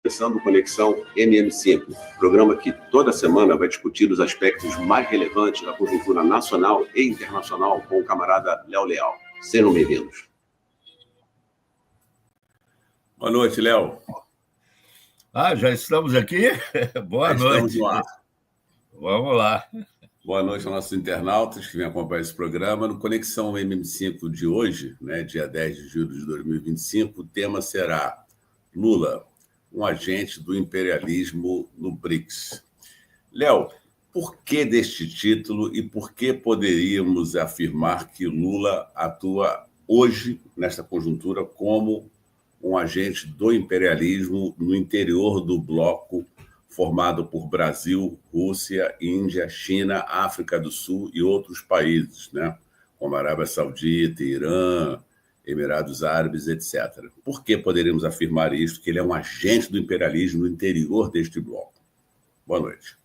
Começando Conexão MM5, programa que toda semana vai discutir os aspectos mais relevantes da conjuntura nacional e internacional com o camarada Léo Leal. Sejam bem-vindos. Boa noite, Léo. Já estamos aqui? Boa noite. Estamos no ar. Vamos lá. Boa noite aos nossos internautas que vêm acompanhar esse programa. No Conexão MM5 de hoje, dia 10 de julho de 2025, o tema será Lula, um agente do imperialismo no BRICS. Léo, por que deste título e por que poderíamos afirmar que Lula atua hoje, nesta conjuntura, como um agente do imperialismo no interior do bloco formado por Brasil, Rússia, Índia, China, África do Sul e outros países, como Arábia Saudita, Irã, Emirados Árabes, etc. Por que poderíamos afirmar isso, que ele é um agente do imperialismo no interior deste bloco? Boa noite.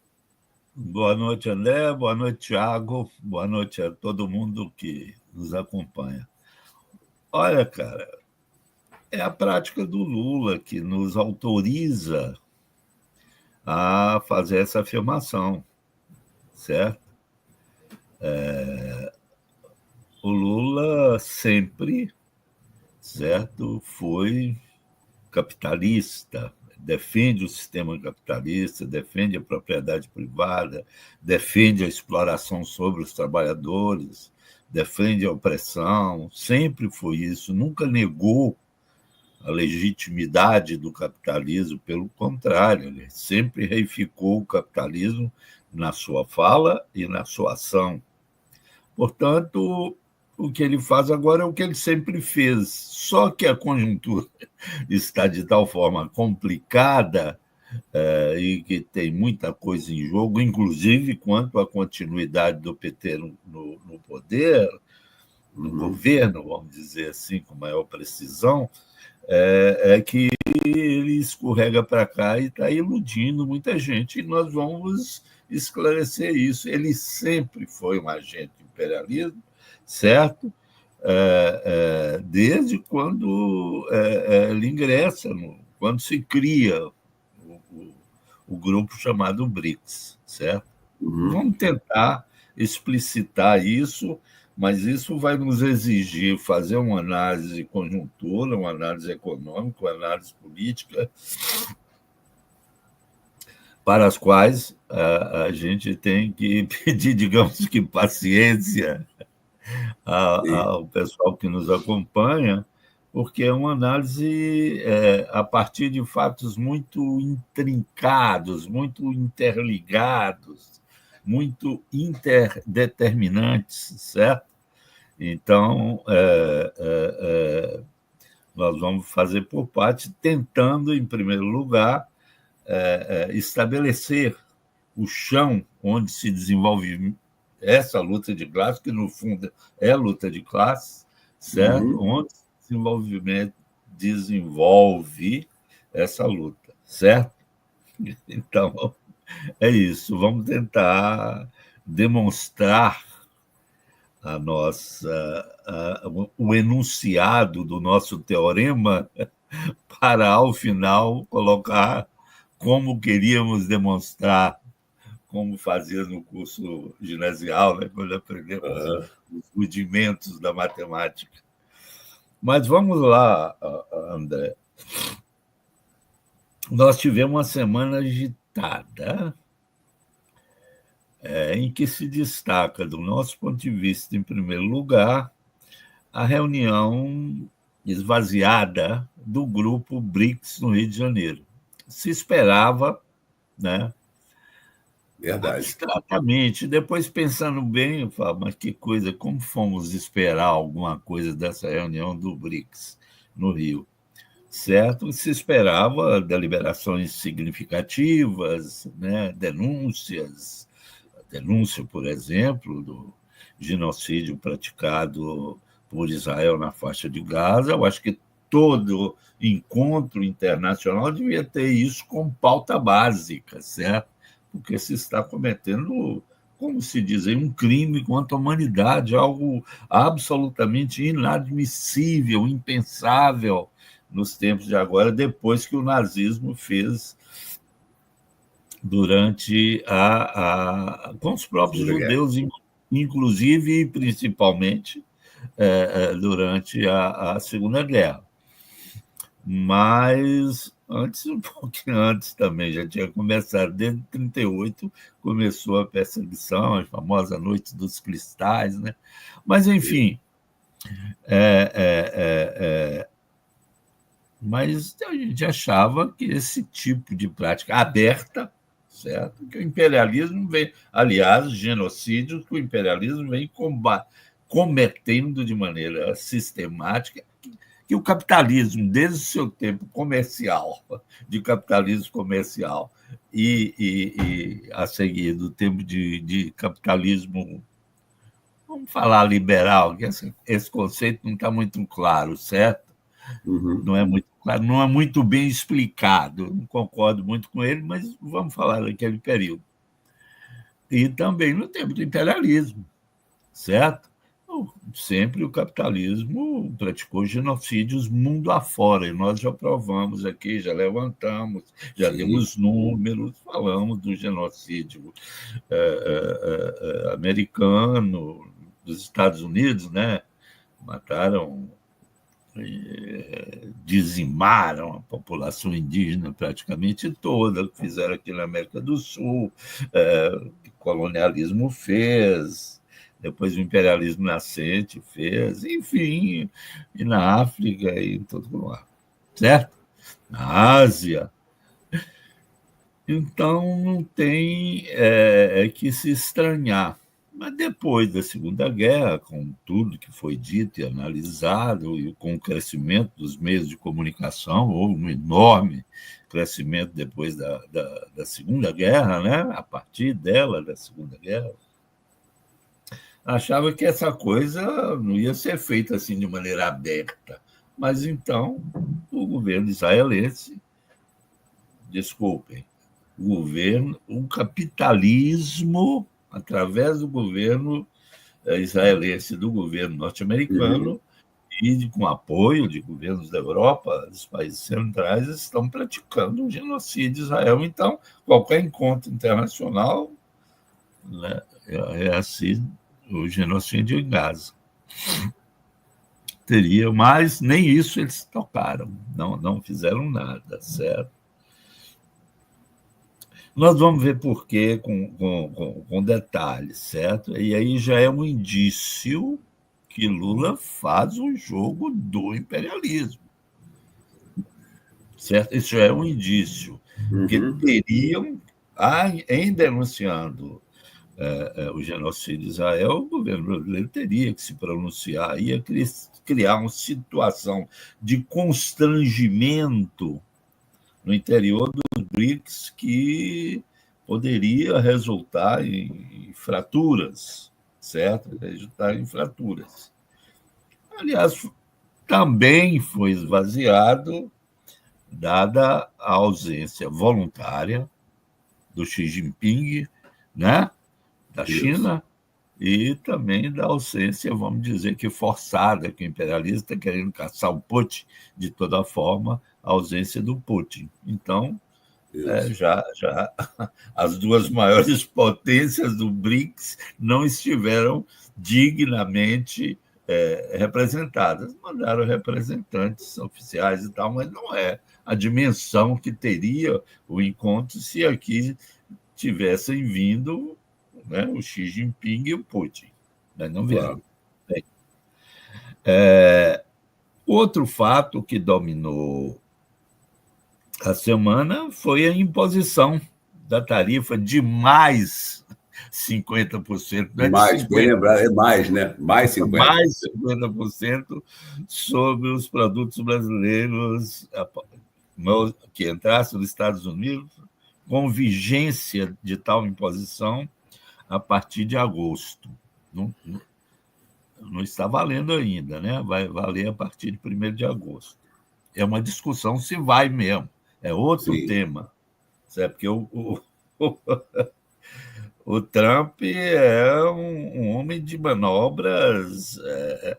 Boa noite, André. Boa noite, Thiago. Boa noite a todo mundo que nos acompanha. Olha, cara, é a prática do Lula que nos autoriza a fazer essa afirmação, certo? O Lula sempre, certo, foi capitalista, defende o sistema capitalista, defende a propriedade privada, defende a exploração sobre os trabalhadores, defende a opressão, sempre foi isso, nunca negou a legitimidade do capitalismo, pelo contrário, ele sempre reificou o capitalismo na sua fala e na sua ação. Portanto, o que ele faz agora é o que ele sempre fez, só que a conjuntura está de tal forma complicada e que tem muita coisa em jogo, inclusive quanto à continuidade do PT no poder, no governo, vamos dizer assim, com maior precisão, é que ele escorrega para cá e está iludindo muita gente, e nós vamos esclarecer isso. Ele sempre foi um agente do imperialismo, certo? Desde quando ele ingressa, quando se cria o grupo chamado BRICS, certo? Vamos tentar explicitar isso, mas isso vai nos exigir fazer uma análise de conjuntura, uma análise econômica, uma análise política, para as quais a gente tem que pedir, digamos que, paciência ao pessoal que nos acompanha, porque é uma análise a partir de fatos muito intrincados, muito interligados, muito interdeterminantes, certo? Então, nós vamos fazer por parte, tentando, em primeiro lugar, estabelecer o chão onde se desenvolve essa luta de classe, que, no fundo, é luta de classe, certo? Onde se desenvolve essa luta, certo? Então, é isso. Vamos tentar demonstrar o enunciado do nosso teorema para, ao final, colocar como queríamos demonstrar, como fazia no curso ginasial, quando aprendemos os rudimentos da matemática. Mas vamos lá, André. Nós tivemos uma semana agitada, em que se destaca, do nosso ponto de vista, em primeiro lugar, a reunião esvaziada do grupo BRICS no Rio de Janeiro. Se esperava, Verdade. Abstratamente. Depois, pensando bem, eu falo, mas que coisa, como fomos esperar alguma coisa dessa reunião do BRICS no Rio? Certo? Se esperava deliberações significativas, denúncias, denúncia, por exemplo, do genocídio praticado por Israel na faixa de Gaza. Eu acho que todo encontro internacional devia ter isso como pauta básica, certo? Porque se está cometendo, como se diz, um crime contra a humanidade, algo absolutamente inadmissível, impensável, nos tempos de agora, depois que o nazismo fez durante com os próprios judeus, inclusive e principalmente durante a Segunda Guerra. Mas antes, um pouquinho antes também, já tinha começado, desde 1938, começou a perseguição, a famosa Noite dos Cristais, né? Mas, enfim, mas a gente achava que esse tipo de prática aberta, certo? Que o imperialismo vem, aliás, genocídios que o imperialismo vem cometendo de maneira sistemática, que o capitalismo, desde o seu tempo comercial, de capitalismo comercial, e a seguir do tempo de capitalismo, vamos falar liberal, que esse conceito não está muito claro, certo? Uhum. Não é muito claro, não é muito bem explicado, não concordo muito com ele, mas vamos falar daquele período. E também no tempo do imperialismo, certo? Sempre o capitalismo praticou genocídios mundo afora, e nós já provamos aqui, já levantamos, já demos números, falamos do genocídio americano, dos Estados Unidos, né? Mataram, dizimaram a população indígena praticamente toda, fizeram aqui na América do Sul, o colonialismo fez, depois o imperialismo nascente fez, enfim, e na África e em todo lugar, certo? Na Ásia. Então, não tem que se estranhar. Mas depois da Segunda Guerra, com tudo que foi dito e analisado, e com o crescimento dos meios de comunicação, houve um enorme crescimento depois da Segunda Guerra, né? A partir dela, da Segunda Guerra, achava que essa coisa não ia ser feita assim de maneira aberta. Mas então o governo israelense, desculpem, o capitalismo, através do governo israelense, do governo norte-americano, e com apoio de governos da Europa, dos países centrais, estão praticando um genocídio em Israel. Então, qualquer encontro internacional, né, é assim, o genocídio em Gaza. Teria, mas nem isso eles tocaram, não fizeram nada, certo? Nós vamos ver por quê com detalhes, certo? E aí já é um indício que Lula faz o jogo do imperialismo, certo? Isso já é um indício que teriam, em denunciando o genocídio de Israel, o governo brasileiro teria que se pronunciar, ia criar uma situação de constrangimento no interior dos BRICS que poderia resultar em fraturas, certo? Resultar em fraturas. Aliás, também foi esvaziado, dada a ausência voluntária do Xi Jinping, né? Da China, e também da ausência, vamos dizer que forçada, que o imperialista está querendo caçar o Putin de toda forma, a ausência do Putin. Então, já as duas maiores potências do BRICS não estiveram dignamente representadas. Mandaram representantes oficiais e tal, mas não é a dimensão que teria o encontro se aqui tivessem vindo, né, o Xi Jinping e o Putin. Mas não vieram. Claro. Outro fato que dominou a semana foi a imposição da tarifa de mais 50%. Mais, bem lembrar, é mais, né? Mais 50%. Mais 50% sobre os produtos brasileiros que entrassem nos Estados Unidos, com vigência de tal imposição a partir de agosto. Não está valendo ainda, né? Vai valer a partir de 1º de agosto. É uma discussão se vai mesmo. É outro tema. Certo? Porque o Trump é um homem de manobras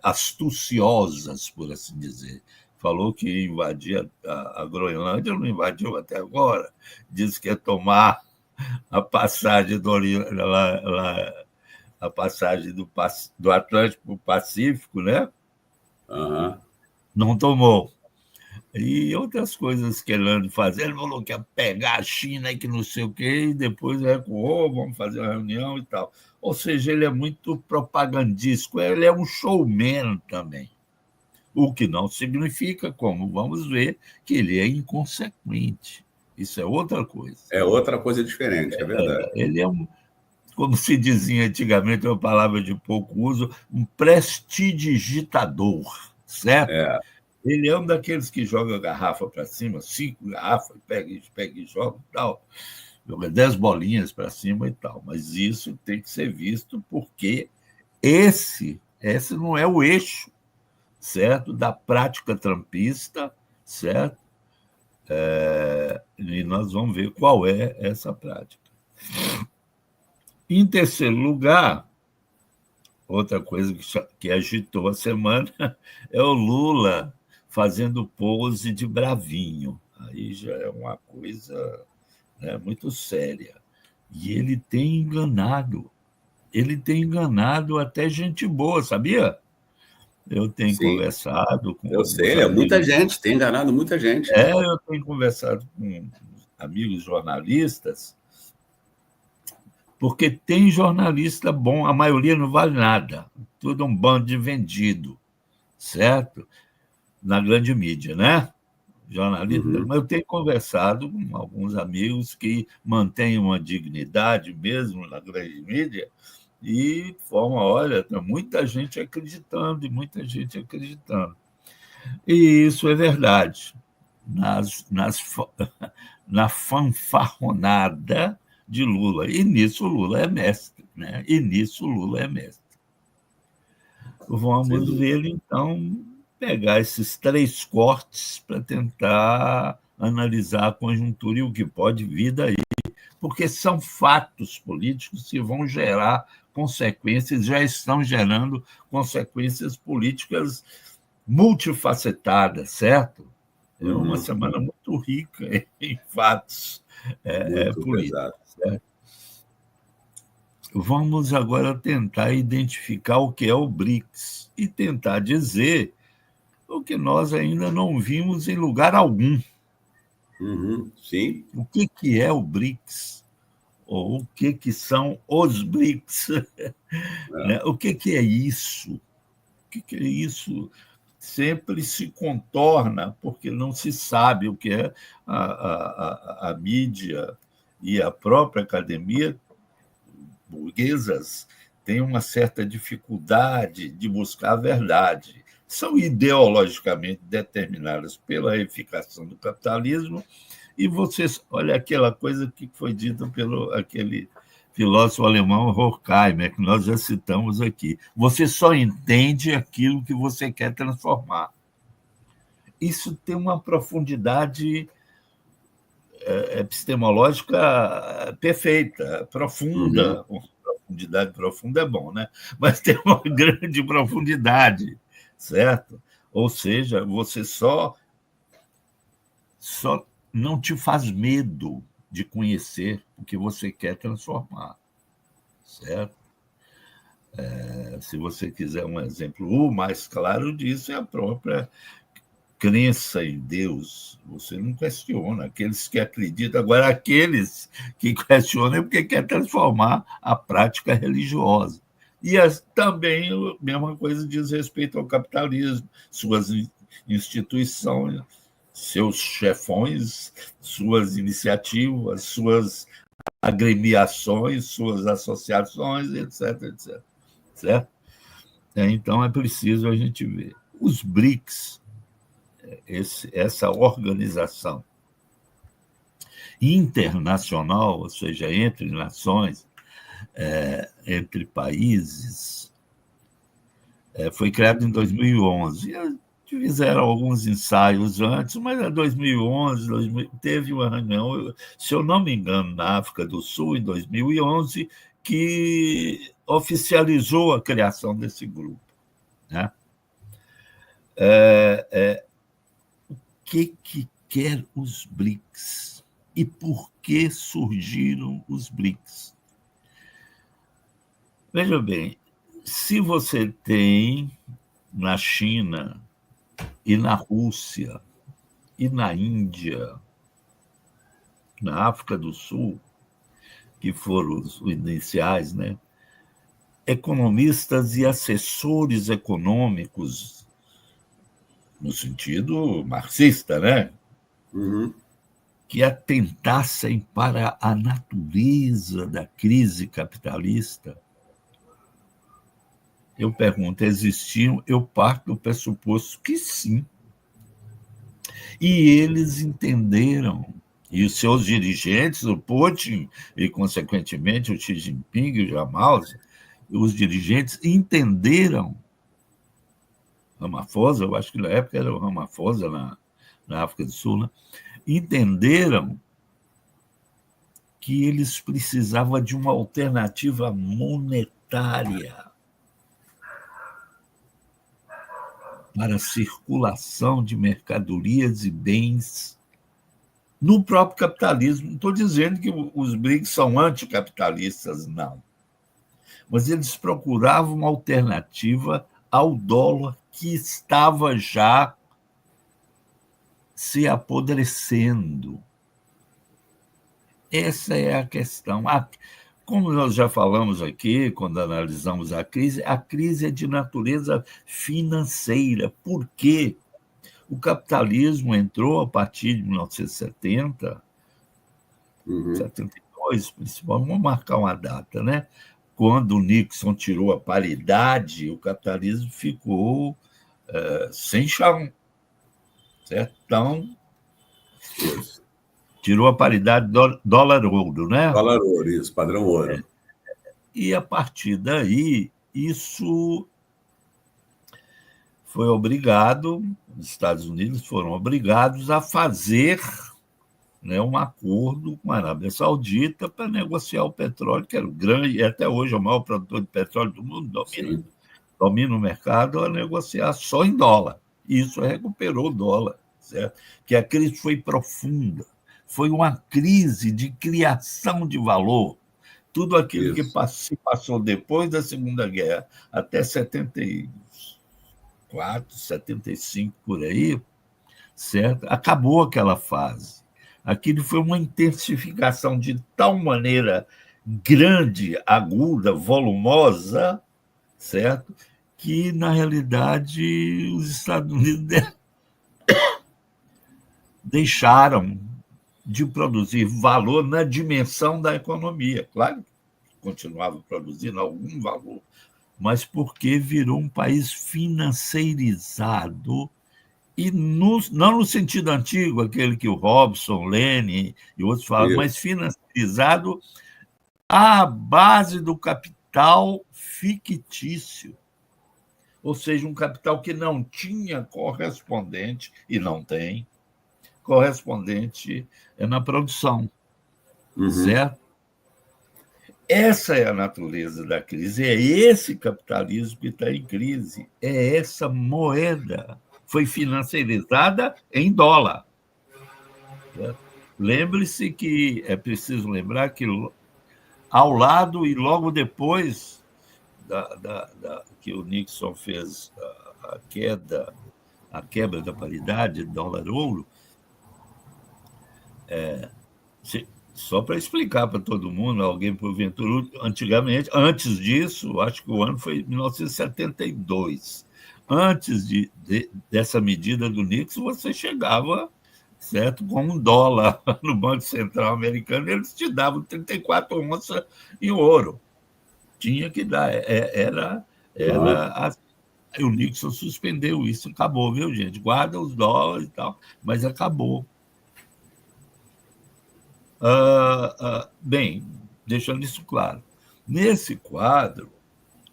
astuciosas, por assim dizer. falou que ia invadir a Groenlândia, não invadiu até agora. Disse que ia tomar a passagem a passagem do Atlântico para o Pacífico, né? Aham. Não tomou. E outras coisas que ele anda fazendo. Ele falou que ia pegar a China e que não sei o quê, e depois recuou, vamos fazer uma reunião e tal. Ou seja, ele é muito propagandístico, ele é um showman também. O que não significa, como vamos ver, que ele é inconsequente. Isso é outra coisa. É outra coisa diferente, é verdade. Ele é como se dizia antigamente, uma palavra de pouco uso, um prestidigitador, certo? É. Ele é um daqueles que joga a garrafa para cima, 5 garrafas, pega e joga e tal, joga 10 bolinhas para cima e tal. Mas isso tem que ser visto porque esse não é o eixo, certo, da prática trumpista, certo? E nós vamos ver qual é essa prática. Em terceiro lugar, outra coisa que agitou a semana é o Lula fazendo pose de bravinho. Aí já é uma coisa, né, muito séria. E ele tem enganado até gente boa, sabia? Eu tenho Sim, conversado com eu sei, alguns muita amigos. gente, tem enganado muita gente. Eu tenho conversado com amigos jornalistas, porque tem jornalista bom, a maioria não vale nada, tudo um bando de vendido, certo? Na grande mídia, né? Jornalista. Uhum. Mas eu tenho conversado com alguns amigos que mantêm uma dignidade mesmo na grande mídia e forma, olha, tem muita gente acreditando. E isso é verdade. Na fanfarronada de Lula. E nisso Lula é mestre, né? Vamos ver, então, pegar esses 3 cortes para tentar analisar a conjuntura e o que pode vir daí, porque são fatos políticos que vão gerar consequências, já estão gerando consequências políticas multifacetadas, certo? É uma semana muito rica em fatos políticos. Certo? Vamos agora tentar identificar o que é o BRICS e tentar dizer o que nós ainda não vimos em lugar algum. Sim. O que é o BRICS? Ou o que são os BRICS? O que é isso? O que é isso? Sempre se contorna, porque não se sabe o que é. A mídia e a própria academia burguesas têm uma certa dificuldade de buscar a verdade. São ideologicamente determinadas pela edificação do capitalismo, e vocês, olha aquela coisa que foi dita pelo aquele filósofo alemão Horkheimer, que nós já citamos aqui. Você só entende aquilo que você quer transformar. Isso tem uma profundidade epistemológica perfeita, profunda. Profundidade profunda é bom, né? Mas tem uma grande profundidade, certo? Ou seja, você só não te faz medo de conhecer o que você quer transformar, certo? Se você quiser um exemplo, o mais claro disso é a própria crença em Deus. Você não questiona. Aqueles que acreditam, agora aqueles que questionam é porque quer transformar a prática religiosa. E também a mesma coisa diz respeito ao capitalismo, suas instituições, seus chefões, suas iniciativas, suas agremiações, suas associações, etc. Certo? Então, é preciso a gente ver. Os BRICS, essa organização internacional, ou seja, entre nações, entre países, foi criado em 2011. Fizeram alguns ensaios antes, mas em 2011 teve uma reunião, se eu não me engano, na África do Sul, em 2011, que oficializou a criação desse grupo, né? que quer os BRICS e por que surgiram os BRICS. Veja bem, se você tem na China e na Rússia e na Índia, na África do Sul, que foram os iniciais, né? Economistas e assessores econômicos, no sentido marxista, né? Uhum. Que atentassem para a natureza da crise capitalista. Eu pergunto, existiam? Eu parto do pressuposto que sim. E eles entenderam, e os seus dirigentes, o Putin e, consequentemente, o Xi Jinping e o Jamal, os dirigentes entenderam, Ramaphosa, eu acho que na época era o Ramaphosa na África do Sul, né? Entenderam que eles precisavam de uma alternativa monetária para a circulação de mercadorias e bens no próprio capitalismo. Não estou dizendo que os BRICS são anticapitalistas, não. Mas eles procuravam uma alternativa ao dólar que estava já se apodrecendo. Essa é a questão. Como nós já falamos aqui, quando analisamos a crise é de natureza financeira. Por quê? O capitalismo entrou a partir de 1970, 72, principalmente, vamos marcar uma data, né? Quando o Nixon tirou a paridade, o capitalismo ficou sem chão. Certo? Então, Isso. Tirou a paridade dólar-ouro, né? Dólar-ouro, isso, padrão ouro. E, a partir daí, isso foi obrigado, os Estados Unidos foram obrigados a fazer, né, um acordo com a Arábia Saudita para negociar o petróleo, que era o grande, e até hoje é o maior produtor de petróleo do mundo, domina o mercado, a negociar só em dólar. E isso recuperou o dólar, certo? Porque a crise foi profunda. Foi uma crise de criação de valor. Tudo aquilo que se passou depois da Segunda Guerra, até 74, 75, por aí, certo? Acabou aquela fase. Aquilo foi uma intensificação de tal maneira grande, aguda, volumosa, certo? Que, na realidade, os Estados Unidos deixaram de produzir valor na dimensão da economia. Claro que continuava produzindo algum valor, mas porque virou um país financeirizado, e não no sentido antigo, aquele que o Robson, Lenin e outros falam, mas financeirizado à base do capital fictício. Ou seja, um capital que não tinha correspondente, e não tem, correspondente na produção, certo? Essa é a natureza da crise, é esse capitalismo que está em crise, é essa moeda, foi financiarizada em dólar. Certo? Lembre-se que, é preciso lembrar que ao lado e logo depois que o Nixon fez a quebra da paridade dólar-ouro, só para explicar para todo mundo, alguém porventura, antigamente, antes disso, acho que o ano foi 1972, antes dessa medida do Nixon, você chegava, certo, com $1 no Banco Central americano, eles te davam 34 onças em ouro. Tinha que dar, o Nixon suspendeu isso, acabou, viu, gente? Guarda os dólares e tal, mas acabou. Bem, deixando isso claro, nesse quadro,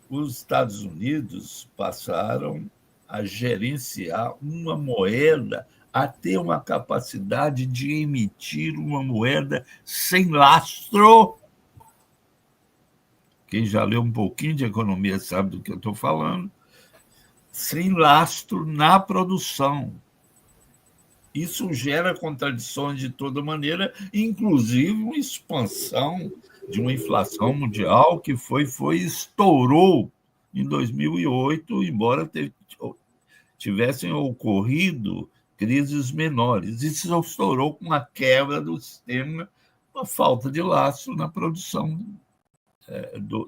os Estados Unidos passaram a gerenciar uma moeda, a ter uma capacidade de emitir uma moeda sem lastro. Quem já leu um pouquinho de economia sabe do que eu estou falando. Sem lastro na produção. Isso gera contradições de toda maneira, inclusive uma expansão de uma inflação mundial que estourou em 2008, embora tivessem ocorrido crises menores. Isso estourou com a quebra do sistema, uma falta de lastro na produção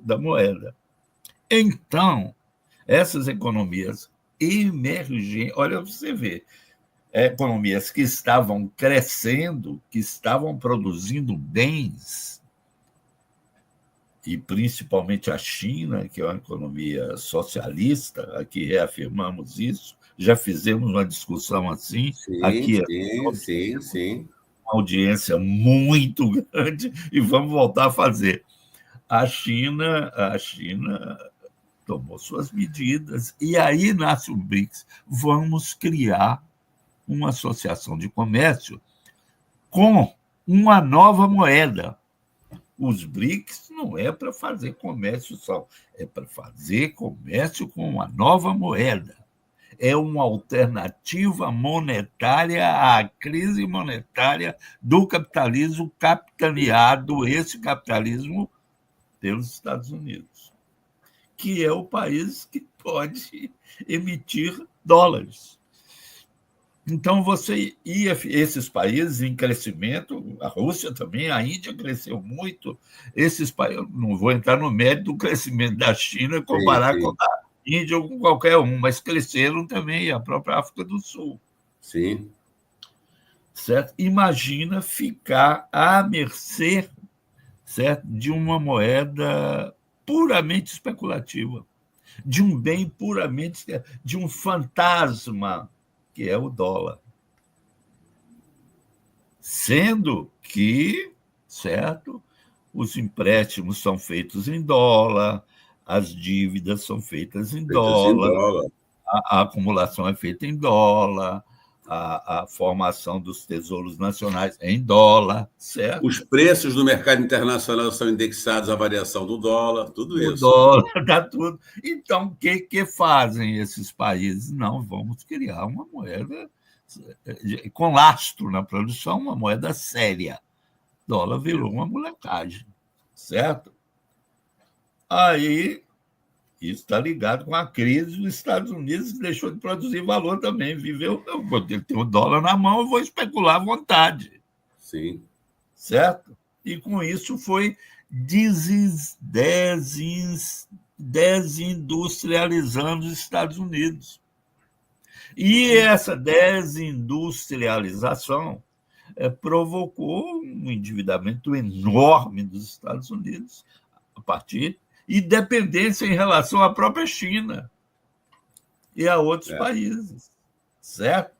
da moeda. Então, essas economias emergentes, olha, você vê, economias que estavam crescendo, que estavam produzindo bens, e principalmente a China, que é uma economia socialista, aqui reafirmamos isso, já fizemos uma discussão assim, Sim, aqui sim. Uma audiência muito grande, e vamos voltar a fazer. A China tomou suas medidas, e aí nasce o BRICS. Vamos criar uma associação de comércio com uma nova moeda. Os BRICS não é para fazer comércio só, é para fazer comércio com uma nova moeda. É uma alternativa monetária à crise monetária do capitalismo capitaneado, esse capitalismo, pelos Estados Unidos, que é o país que pode emitir dólares. Então, esses países em crescimento, a Rússia também, a Índia cresceu muito, esses países, não vou entrar no mérito do crescimento da China, comparar com a Índia ou com qualquer um, mas cresceram também, a própria África do Sul. Sim. Certo? Imagina ficar à mercê, certo, de uma moeda puramente especulativa, de um bem puramente, de um fantasma, que é o dólar. Sendo que, certo, os empréstimos são feitos em dólar, as dívidas são feitas em dólar, a acumulação é feita em dólar, a formação dos tesouros nacionais é em dólar, certo? Os preços do mercado internacional são indexados à variação do dólar, tudo isso. O dólar, dá tudo. Então, o que fazem esses países? Não, vamos criar uma moeda com lastro na produção, uma moeda séria. O dólar virou uma molecagem, certo? Aí, isso está ligado com a crise dos Estados Unidos, que deixou de produzir valor também. Viveu, quando ele tem o dólar na mão, eu vou especular à vontade. Sim. Certo? E com isso foi desindustrializando os Estados Unidos. E essa desindustrialização provocou um endividamento enorme dos Estados Unidos, a partir e dependência em relação à própria China e a outros países, certo?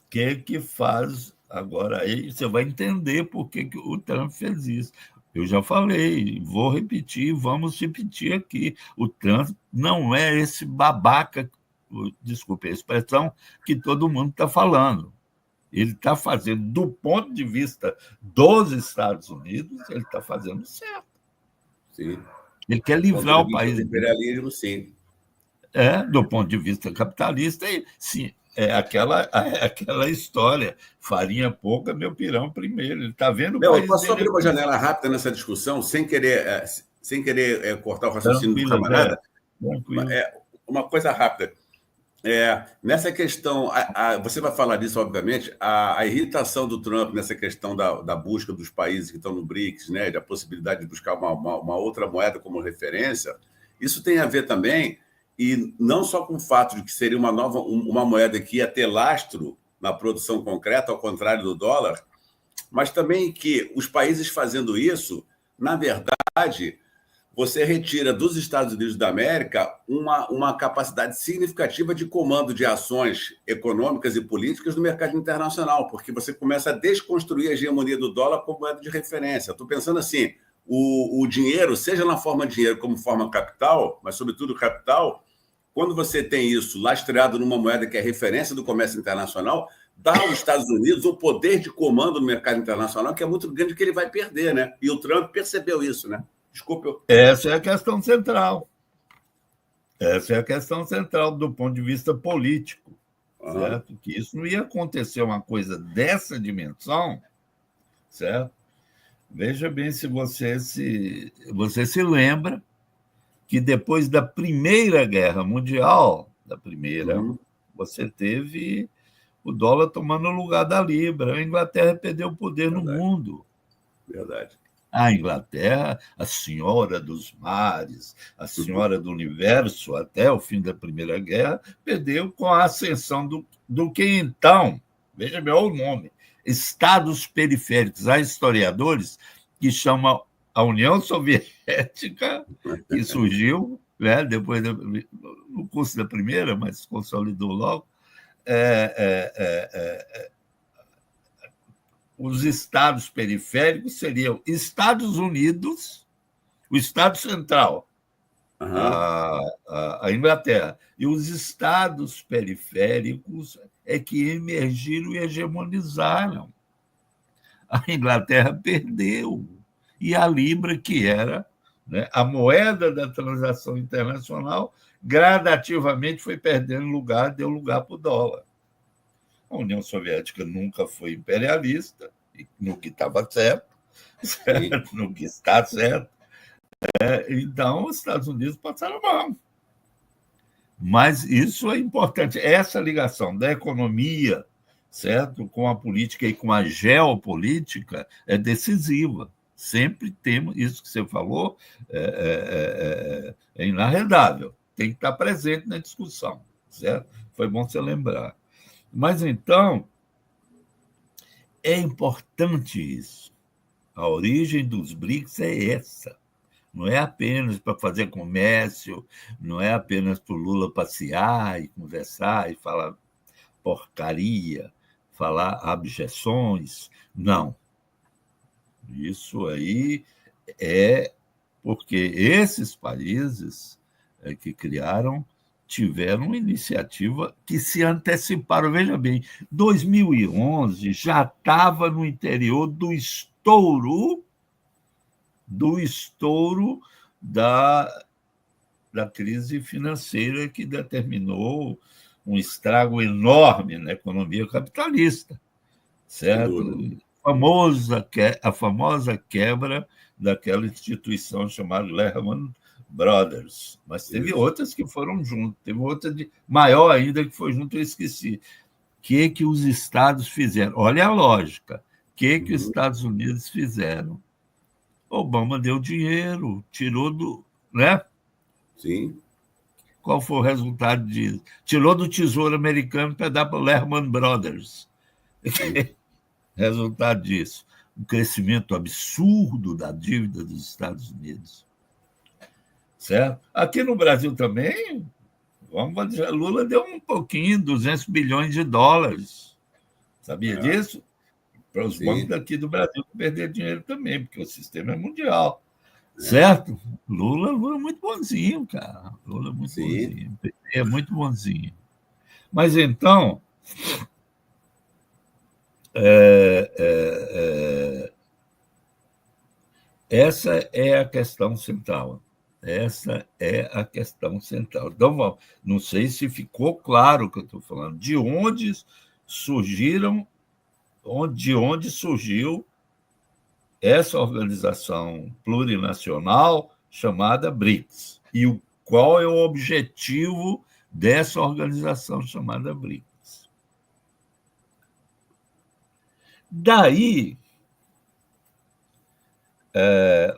O que faz agora? Aí você vai entender por que o Trump fez isso. Eu já falei, vou repetir, vamos repetir aqui. O Trump não é esse babaca, desculpe a expressão, que todo mundo está falando. Ele está fazendo, do ponto de vista dos Estados Unidos, ele está fazendo certo. Sim. Ele quer livrar o país do imperialismo, sim. Do ponto de vista capitalista, sim. É aquela história, farinha pouca, meu pirão primeiro. Ele está vendo o país. Eu posso abrir uma janela rápida nessa discussão, sem querer cortar o raciocínio do camarada? Uma coisa rápida. Nessa questão, você vai falar disso, obviamente, a irritação do Trump nessa questão da busca dos países que estão no BRICS, né, da possibilidade de buscar uma outra moeda como referência, isso tem a ver também, e não só com o fato de que seria uma moeda que ia ter lastro na produção concreta, ao contrário do dólar, mas também que os países fazendo isso, na verdade, você retira dos Estados Unidos da América uma capacidade significativa de comando de ações econômicas e políticas no mercado internacional, porque você começa a desconstruir a hegemonia do dólar como moeda de referência. Estou pensando assim, o dinheiro, seja na forma de dinheiro como forma capital, mas sobretudo capital, quando você tem isso lastreado numa moeda que é referência do comércio internacional, dá aos Estados Unidos um poder de comando no mercado internacional que é muito grande, que ele vai perder, né? E o Trump percebeu isso, né? Desculpe. Essa é a questão central. Essa é a questão central do ponto de vista político. certo? Que isso não ia acontecer uma coisa dessa dimensão, certo? Veja bem se você se lembra que depois da Primeira Guerra Mundial, você teve o dólar tomando o lugar da libra. A Inglaterra perdeu o poder no mundo. Verdade. A Inglaterra, a senhora dos mares, a senhora do universo, até o fim da Primeira Guerra, perdeu com a ascensão do que então, veja bem o nome, Estados periféricos. Há historiadores que chamam a União Soviética, que surgiu, né, depois no curso da Primeira, mas se consolidou logo, os estados periféricos seriam Estados Unidos, o Estado Central, a Inglaterra, e os estados periféricos é que emergiram e hegemonizaram. A Inglaterra perdeu, e a Libra, que era, né, a moeda da transação internacional, gradativamente foi perdendo lugar, deu lugar para o dólar. A União Soviética nunca foi imperialista, no que estava certo, no que está certo. Então, os Estados Unidos passaram mal. Mas isso é importante. Essa ligação da economia, certo, com a política e com a geopolítica é decisiva. Sempre temos, isso que você falou, é inarredável. Tem que estar presente na discussão, certo? Foi bom você lembrar. Mas, então, é importante isso. A origem dos BRICS é essa. Não é apenas para fazer comércio, não é apenas para o Lula passear e conversar e falar porcaria, falar abjeções. Não. Isso aí é porque esses países que criaram tiveram uma iniciativa que se anteciparam. Veja bem, 2011 já estava no interior do estouro da crise financeira que determinou um estrago enorme na economia capitalista, certo? A famosa quebra daquela instituição chamada Lehman Brothers, mas teve outras que foram junto, teve outra maior ainda que foi junto, eu esqueci. O que os Estados fizeram? Olha a lógica. O que os Estados Unidos fizeram? Obama deu dinheiro, tirou do... Né? Sim. Qual foi o resultado disso? Tirou do Tesouro Americano para dar para o Lehman Brothers. Resultado disso, um crescimento absurdo da dívida dos Estados Unidos. Certo? Aqui no Brasil também, Lula deu um pouquinho, 200 bilhões de dólares. Sabia disso? Para os bancos daqui do Brasil perder dinheiro também, porque o sistema é mundial. Certo? Lula é muito bonzinho, cara. Lula é muito bonzinho. É muito bonzinho. Mas então... essa é a questão central. Essa é a questão central. Então, não sei se ficou claro o que eu estou falando. De onde surgiu essa organização plurinacional chamada BRICS? E qual é o objetivo dessa organização chamada BRICS? Daí,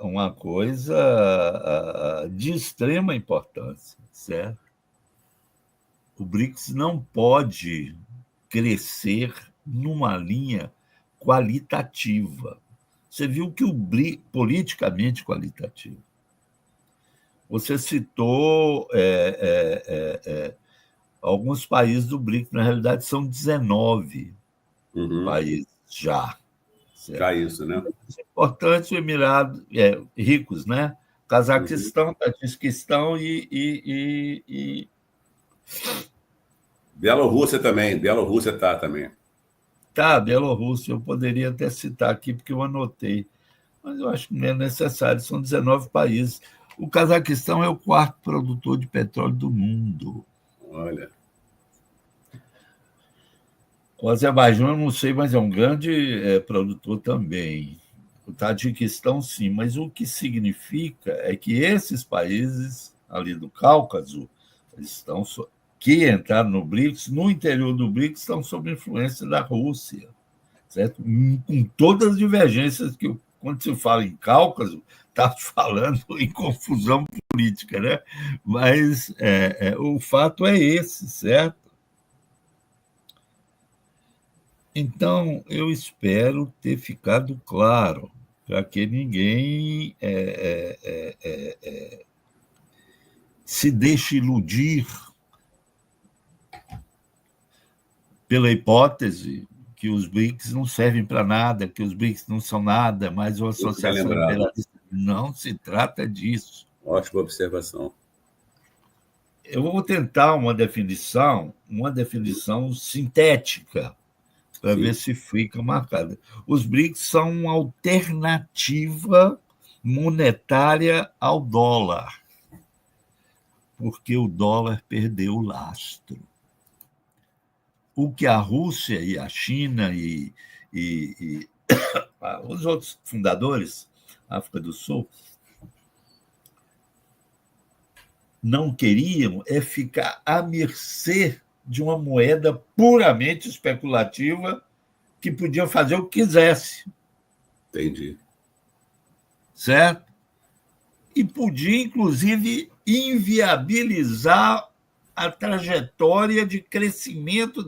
uma coisa de extrema importância, certo? O BRICS não pode crescer numa linha qualitativa. Você viu que o BRICS, politicamente qualitativo. Você citou alguns países do BRICS, na realidade são 19 países já. Certo? Já isso, né? Importantes, Emirados ricos, né? Cazaquistão, Tajiquistão e... Bielorrússia também. Bielorrússia está também. Tá, Bielorrússia, eu poderia até citar aqui, porque eu anotei. Mas eu acho que não é necessário, são 19 países. O Cazaquistão é o 4º produtor de petróleo do mundo. Olha. O Azerbaijão, eu não sei, mas é um grande produtor também. O Tajiquistão, sim, mas o que significa é que esses países ali do Cáucaso estão que entraram no BRICS, no interior do BRICS, estão sob influência da Rússia, certo? Com todas as divergências que, quando se fala em Cáucaso, está falando em confusão política, né? Mas o fato é esse, certo? Então, eu espero ter ficado claro, para que ninguém se deixe iludir pela hipótese que os BRICS não servem para nada, que os BRICS não são nada, mas uma associação imperialista. Não se trata disso. Ótima observação. Eu vou tentar uma definição sintética, para ver se fica marcada. Os BRICS são uma alternativa monetária ao dólar, porque o dólar perdeu o lastro. O que a Rússia e a China e os outros fundadores, África do Sul, não queriam é ficar à mercê de uma moeda puramente especulativa que podia fazer o que quisesse. Entendi. Certo? E podia, inclusive, inviabilizar a trajetória de crescimento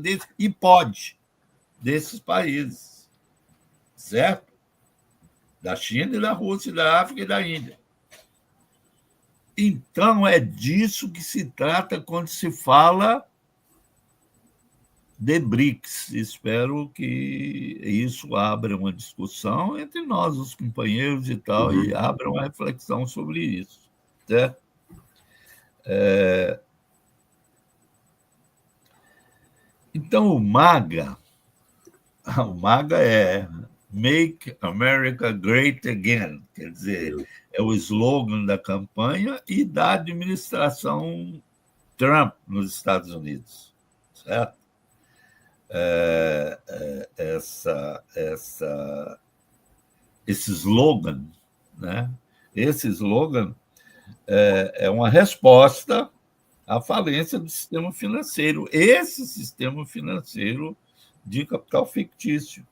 desses países. Certo? Da China e da Rússia, da África e da Índia. Então, é disso que se trata quando se fala de BRICS. Espero que isso abra uma discussão entre nós, os companheiros e tal, e abra uma reflexão sobre isso. Certo? Então, o MAGA é Make America Great Again, quer dizer, é o slogan da campanha e da administração Trump nos Estados Unidos, certo? Esse slogan, né? Esse slogan é uma resposta à falência do sistema financeiro, esse sistema financeiro de capital fictício.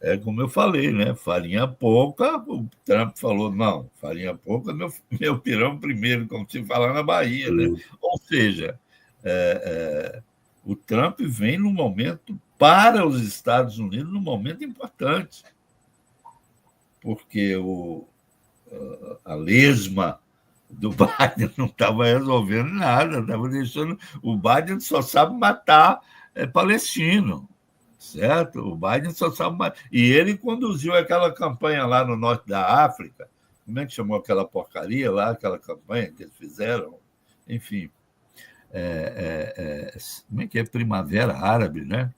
É como eu falei, né? Farinha pouca, o Trump falou, não, farinha pouca, meu pirão primeiro, como se fala na Bahia, né? Ou seja, o Trump vem num momento, para os Estados Unidos, num momento importante, porque a lesma do Biden não estava resolvendo nada, estava deixando. O Biden só sabe matar palestino. Certo? O Biden só sabe mais. E ele conduziu aquela campanha lá no norte da África. Como é que chamou aquela porcaria lá, aquela campanha que eles fizeram? Enfim. Como é que é? Primavera Árabe, né?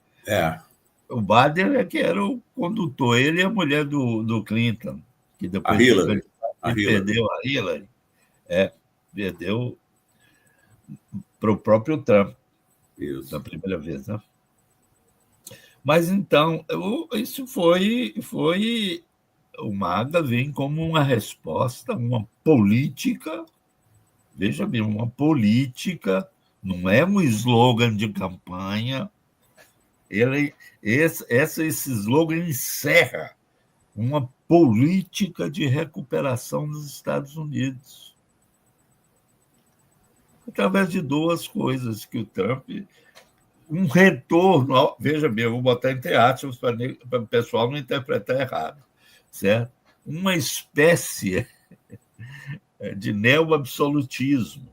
O Biden é que era o condutor, ele e a mulher do Clinton, que depois perdeu a Hillary. Perdeu para o próprio Trump. Isso. Da primeira vez, né? Mas, então, isso foi... O MAGA vem como uma resposta, uma política, veja bem, uma política, não é um slogan de campanha. Esse slogan encerra uma política de recuperação dos Estados Unidos. Através de duas coisas que o Trump... Um retorno, veja bem, eu vou botar entre aspas para o pessoal não interpretar errado, certo? Uma espécie de neo-absolutismo,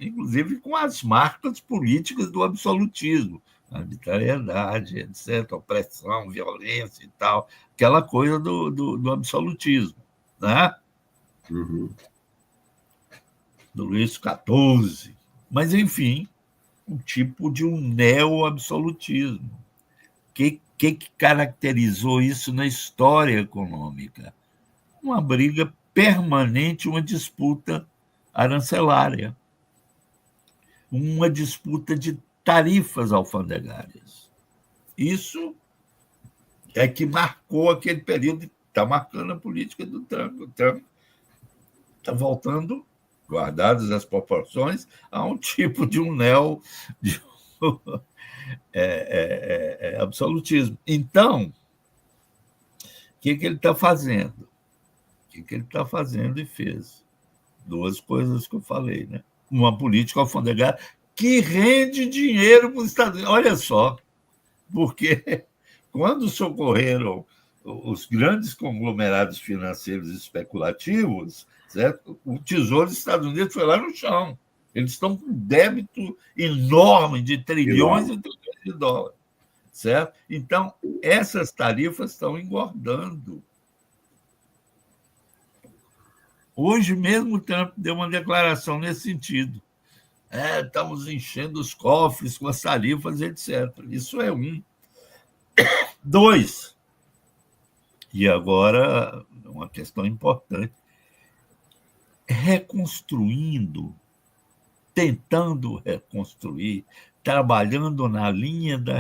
inclusive com as marcas políticas do absolutismo, arbitrariedade, etc., opressão, violência e tal, aquela coisa do absolutismo, né? Do Luís XIV. Mas, enfim, um tipo de um neo-absolutismo. O que caracterizou isso na história econômica? Uma briga permanente, uma disputa arancelária, uma disputa de tarifas alfandegárias. Isso é que marcou aquele período, está marcando a política do Trump. O Trump está voltando, guardadas as proporções, a um tipo de um absolutismo. Então, o que ele está fazendo? O que ele está fazendo e fez? Duas coisas que eu falei, né? Uma política alfandegária que rende dinheiro para os Estados Unidos. Olha só, porque quando socorreram os grandes conglomerados financeiros especulativos, certo? O Tesouro dos Estados Unidos foi lá no chão. Eles estão com débito enorme de trilhões e trilhões de dólares, certo? Então, essas tarifas estão engordando. Hoje mesmo o Trump deu uma declaração nesse sentido. Estamos enchendo os cofres com as tarifas, etc. Isso é um. Dois, e agora uma questão importante, reconstruindo, tentando reconstruir, trabalhando na linha da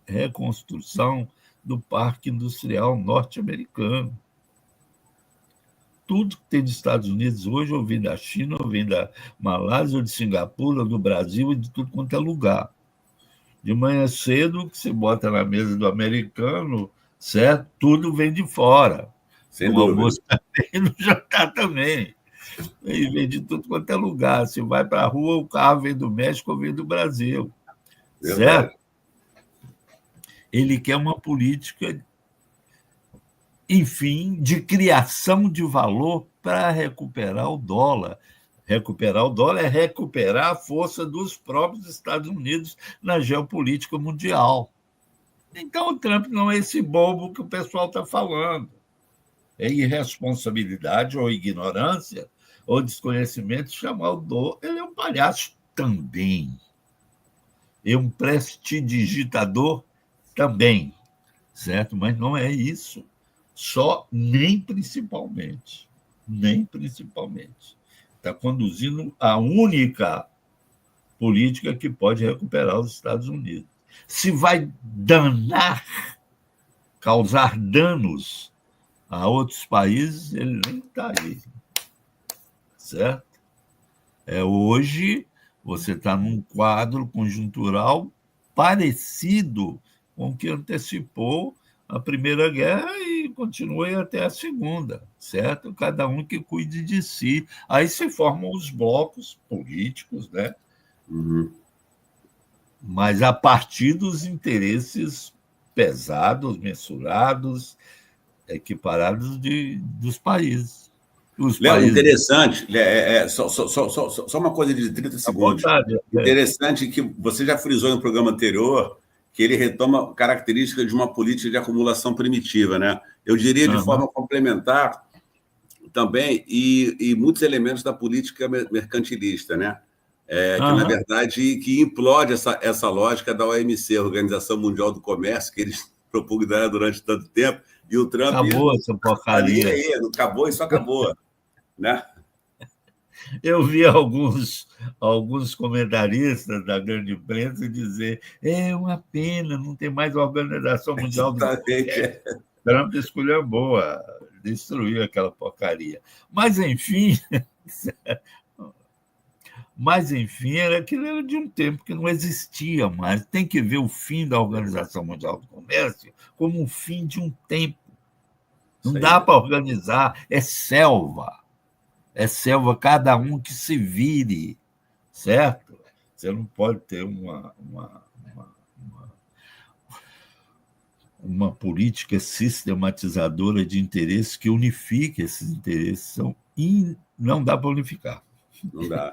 reconstrução do Parque Industrial norte-americano. Tudo que tem dos Estados Unidos hoje, ou vem da China, ou vem da Malásia, ou de Singapura, ou do Brasil, e de tudo quanto é lugar. De manhã cedo, que você bota na mesa do americano, certo? Tudo vem de fora. Sem no dúvida. Almoço também, no jantar também. E vem de tudo quanto é lugar. Você vai para a rua, o carro vem do México ou vem do Brasil. Verdade. Certo? Ele quer uma política, enfim, de criação de valor para recuperar o dólar. Recuperar o dólar é recuperar a força dos próprios Estados Unidos na geopolítica mundial. Então, o Trump não é esse bobo que o pessoal está falando. É irresponsabilidade ou ignorância ou desconhecimento chamar o dólar. Ele é um palhaço também. É um prestidigitador também, certo? Mas não é isso. Só, nem principalmente. Nem principalmente. Está conduzindo a única política que pode recuperar os Estados Unidos. Se vai causar danos a outros países, ele nem está aí. Certo? Hoje, você está num quadro conjuntural parecido com o que antecipou a Primeira Guerra e continue até a Segunda, certo? Cada um que cuide de si. Aí se formam os blocos políticos, né? Uhum. Mas a partir dos interesses pesados, mensurados, equiparados dos países. Léo, interessante, só uma coisa de 30 segundos. Vontade, interessante que você já frisou no programa anterior que ele retoma características de uma política de acumulação primitiva, né? Eu diria de forma complementar também, e muitos elementos da política mercantilista, né? Que, na verdade, que implode essa lógica da OMC, Organização Mundial do Comércio, que eles propugnaram durante tanto tempo, e o Trump... Acabou essa porcaria. Acabou, isso acabou, né? Eu vi alguns comentaristas da grande imprensa dizer é uma pena, não tem mais a Organização Mundial do Comércio. Trump esculhambou, destruiu aquela porcaria. Mas, enfim, aquilo era de um tempo que não existia mais. Tem que ver o fim da Organização Mundial do Comércio como o fim de um tempo. Não dá para organizar, é selva. É selva, cada um que se vire, certo? Você não pode ter uma política sistematizadora de interesses que unifique esses interesses. Não dá para unificar. Não dá.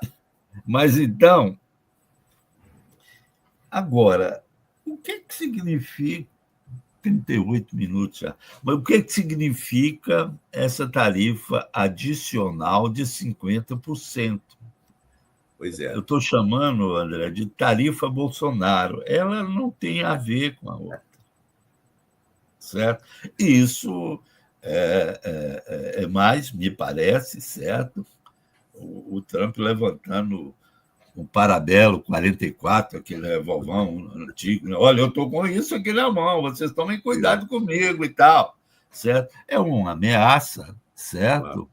Mas, então, agora, o que significa... 38 minutos já. Mas o que significa essa tarifa adicional de 50%? Pois é. Eu estou chamando, André, de tarifa Bolsonaro. Ela não tem a ver com a outra. Certo? E isso é mais, me parece, certo? O Trump levantando o Parabelo 44, aquele revolvão antigo. Né? Olha, eu estou com isso aqui na mão, vocês tomem cuidado comigo e tal. Certo? É uma ameaça, certo? Claro.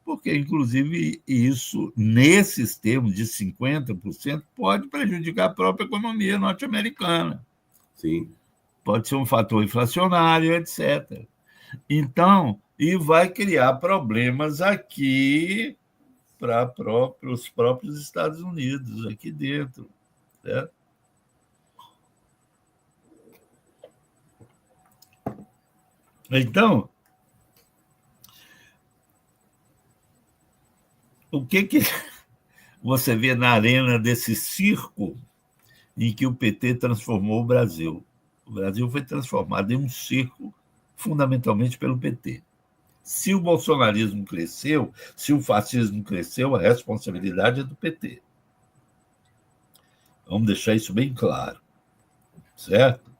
Porque, inclusive, isso, nesses termos de 50%, pode prejudicar a própria economia norte-americana. Sim. Pode ser um fator inflacionário, etc. Então, e vai criar problemas aqui para os próprios Estados Unidos, aqui dentro. Certo? Então, o que você vê na arena desse circo em que o PT transformou o Brasil? O Brasil foi transformado em um circo fundamentalmente pelo PT. Se o bolsonarismo cresceu, se o fascismo cresceu, a responsabilidade é do PT. Vamos deixar isso bem claro, certo?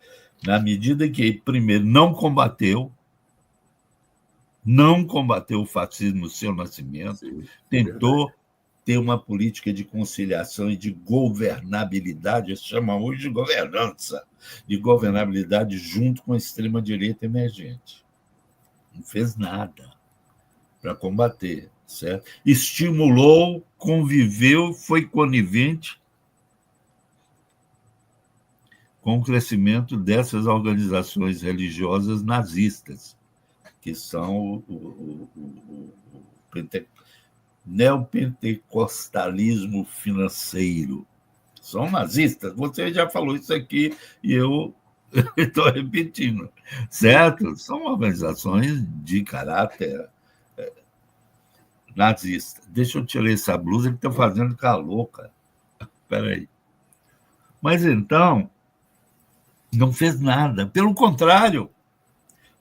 Na medida que, primeiro, não combateu o fascismo no seu nascimento, sim, tentou ter uma política de conciliação e de governabilidade, isso chama hoje de governança, de governabilidade junto com a extrema-direita emergente. Não fez nada para combater, certo? Estimulou, conviveu, foi conivente com o crescimento dessas organizações religiosas nazistas, que são o neopentecostalismo financeiro. São nazistas. Você já falou isso aqui e eu estou repetindo, certo? São organizações de caráter nazista. Deixa eu tirar essa blusa que está fazendo calor, cara. Espera aí. Mas então, não fez nada. Pelo contrário,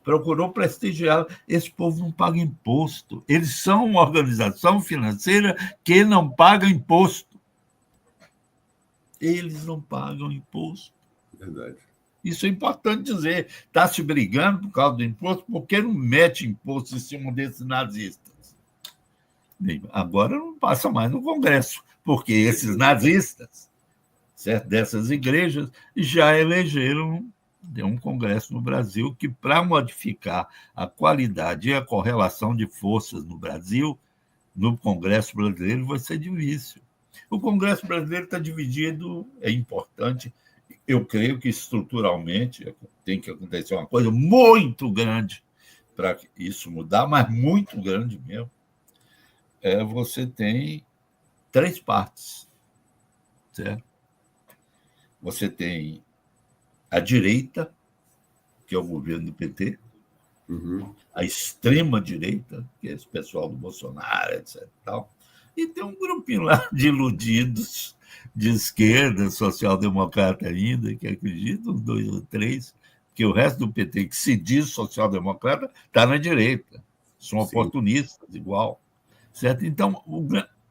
procurou prestigiar. Esse povo não paga imposto. Eles são uma organização financeira que não paga imposto. Eles não pagam imposto. Verdade. Isso é importante dizer. Está se brigando por causa do imposto, por que não mete imposto em cima desses nazistas? Agora não passa mais no Congresso, porque esses nazistas, certo, dessas igrejas já elegeram um Congresso no Brasil que, para modificar a qualidade e a correlação de forças no Brasil, no Congresso brasileiro, vai ser difícil. O Congresso brasileiro está dividido, é importante. Eu creio que estruturalmente tem que acontecer uma coisa muito grande para isso mudar, mas muito grande mesmo. Você tem 3 partes, certo? Você tem a direita, que é o governo do PT, a extrema-direita, que é esse pessoal do Bolsonaro, etc. E tem um grupinho lá de iludidos, de esquerda, social-democrata ainda, que acreditam, 2 ou 3, que o resto do PT, que se diz social-democrata, está na direita. São oportunistas, igual. Certo? Então,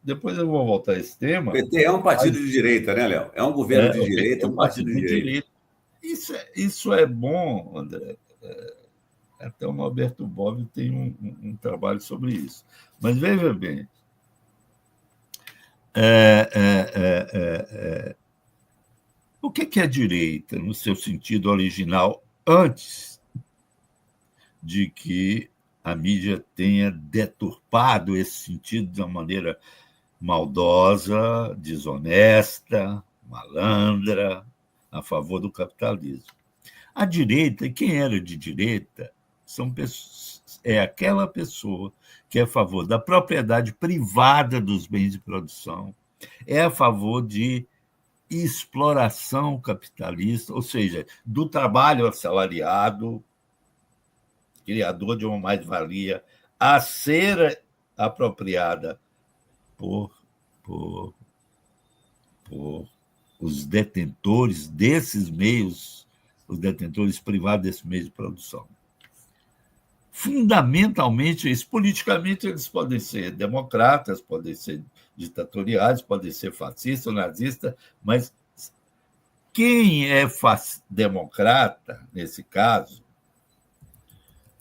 depois eu vou voltar a esse tema. O PT é um partido de direita, né, Léo? É um governo de direita, um partido de direita. Isso é bom, André. Até o Norberto Bobbio tem um trabalho sobre isso. Mas veja bem, o que é direita, no seu sentido original, antes de que a mídia tenha deturpado esse sentido de uma maneira maldosa, desonesta, malandra, a favor do capitalismo. A direita, quem era de direita, é aquela pessoa que é a favor da propriedade privada dos bens de produção, é a favor de exploração capitalista, ou seja, do trabalho assalariado, criador de uma mais-valia, a ser apropriada por os detentores desses meios, os detentores privados desses meios de produção. Fundamentalmente, isso, politicamente, eles podem ser democratas, podem ser ditatoriais, podem ser fascistas ou nazistas, mas quem é democrata, nesse caso,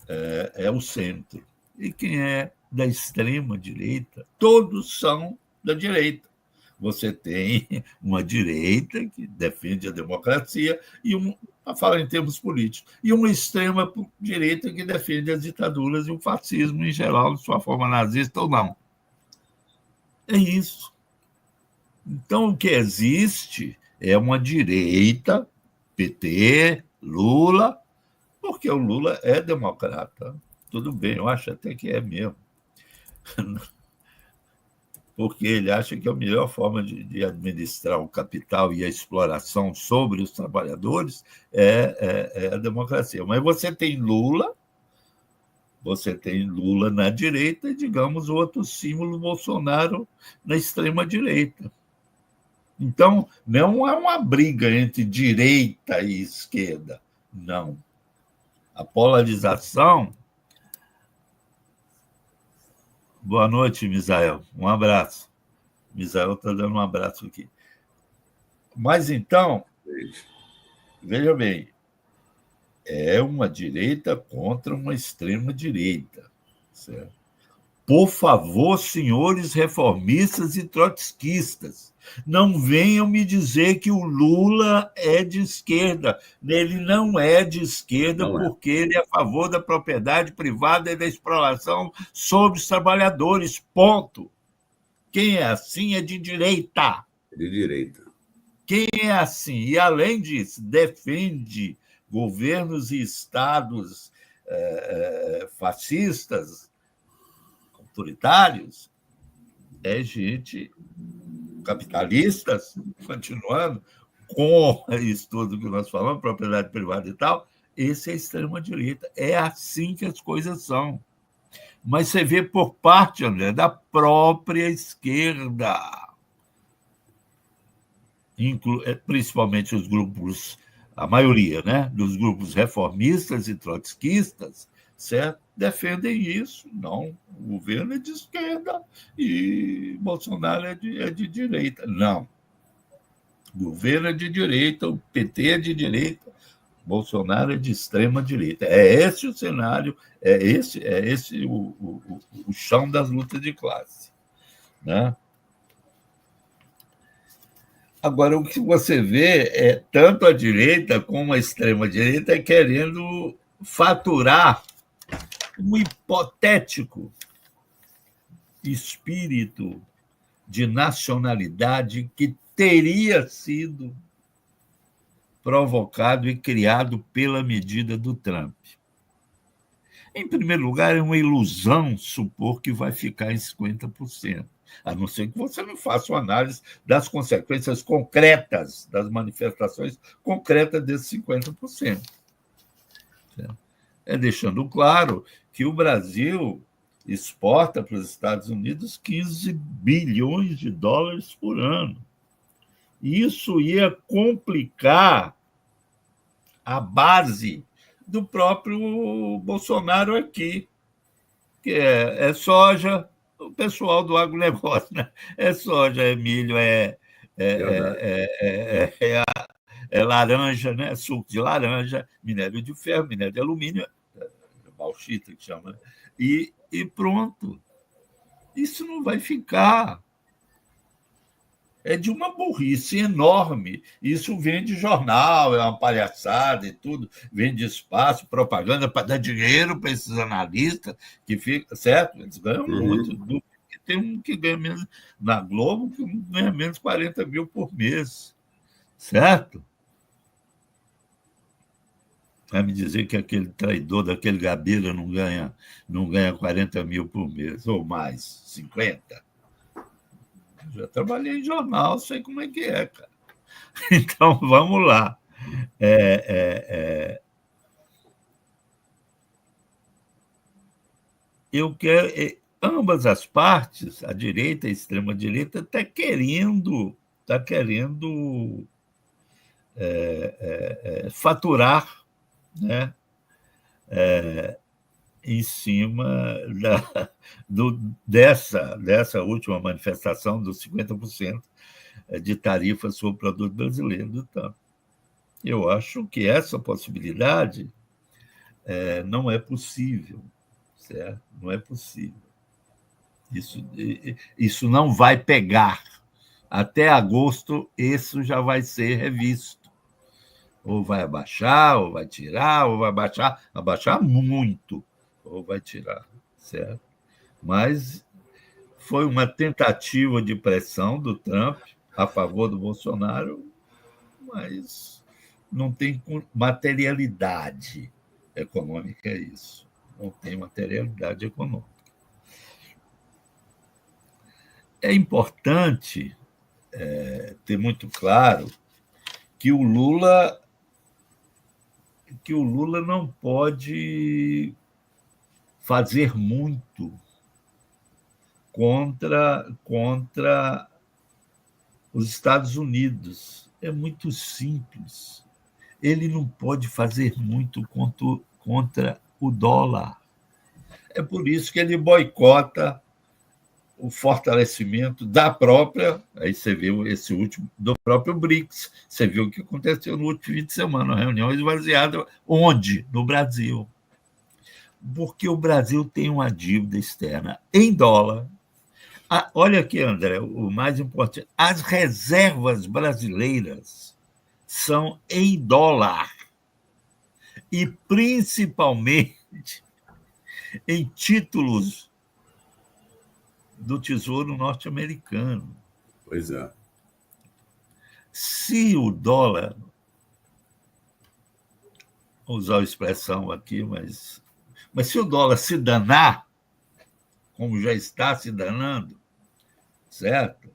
é o centro. E quem é da extrema-direita, todos são da direita. você tem uma direita que defende a democracia, para falar em termos políticos, e uma extrema-direita que defende as ditaduras e o fascismo em geral, de sua forma nazista ou não. É isso. Então, o que existe é uma direita, PT, Lula, porque o Lula é democrata. Tudo bem, eu acho até que é mesmo. Porque ele acha que a melhor forma de administrar o capital e a exploração sobre os trabalhadores é a democracia. Mas você tem Lula na direita e, digamos, o outro símbolo, Bolsonaro, na extrema-direita. Então, não é uma briga entre direita e esquerda, não. A polarização... Boa noite, Misael. Um abraço. Misael está dando um abraço aqui. Mas, então, veja bem, é uma direita contra uma extrema-direita. Certo? Por favor, senhores reformistas e trotskistas, não venham me dizer que o Lula é de esquerda. Ele não é de esquerda porque ele é a favor da propriedade privada e da exploração sobre os trabalhadores. Ponto. Quem é assim é de direita. De direita. Quem é assim, e além disso, defende governos e estados fascistas, autoritários, é gente capitalistas, continuando com isso tudo que nós falamos, propriedade privada e tal, esse é a extrema-direita. É assim que as coisas são. Mas você vê por parte, André, da própria esquerda, principalmente os grupos, a maioria, né, dos grupos reformistas e trotskistas, certo? Defendem isso. Não, o governo é de esquerda e Bolsonaro é de direita. Não. O governo é de direita, o PT é de direita, Bolsonaro é de extrema-direita. É esse o cenário, é esse o chão das lutas de classe. Né? Agora, o que você vê é tanto a direita como a extrema-direita querendo faturar um hipotético espírito de nacionalidade que teria sido provocado e criado pela medida do Trump. Em primeiro lugar, é uma ilusão supor que vai ficar em 50%, a não ser que você não faça uma análise das consequências concretas, das manifestações concretas desses 50%. É deixando claro que o Brasil exporta para os Estados Unidos 15 bilhões de dólares por ano. Isso ia complicar a base do próprio Bolsonaro aqui, que é soja, o pessoal do agronegócio, né? É soja, é milho, é laranja, né? Suco de laranja, minério de ferro, minério de alumínio, bauxita que chama, né? E pronto. Isso não vai ficar. É de uma burrice enorme. Isso vende jornal, é uma palhaçada e tudo, vende espaço, propaganda para dar dinheiro para esses analistas que ficam, certo? Eles ganham muito. Tem um que ganha menos na Globo, que ganha menos 40 mil por mês, certo? Vai me dizer que aquele traidor daquele Gabeira não ganha 40 mil por mês, ou mais, 50. Já trabalhei em jornal, sei como é que é, cara. Então, vamos lá. Eu quero... Ambas as partes, a direita e a extrema-direita, está querendo faturar, né? Em cima dessa última manifestação dos 50% de tarifa sobre o produto brasileiro do Trump. Eu acho que essa possibilidade não é possível, certo? Não é possível. Isso não vai pegar. Até agosto, isso já vai ser revisto. Ou vai abaixar, ou vai tirar, ou vai abaixar muito, ou vai tirar, certo? Mas foi uma tentativa de pressão do Trump a favor do Bolsonaro, mas não tem materialidade econômica, é isso. Não tem materialidade econômica. É importante ter muito claro que o Lula não pode fazer muito contra os Estados Unidos. É muito simples. Ele não pode fazer muito contra o dólar. É por isso que ele boicota o fortalecimento da própria, aí você viu esse último, do próprio BRICS. Você viu o que aconteceu no último fim de semana, uma reunião esvaziada. Onde? No Brasil. Porque o Brasil tem uma dívida externa em dólar. Olha aqui, André, o mais importante: as reservas brasileiras são em dólar, e principalmente em títulos do Tesouro norte-americano. Pois é. Se o dólar, vou usar a expressão aqui, mas se o dólar se danar, como já está se danando, certo?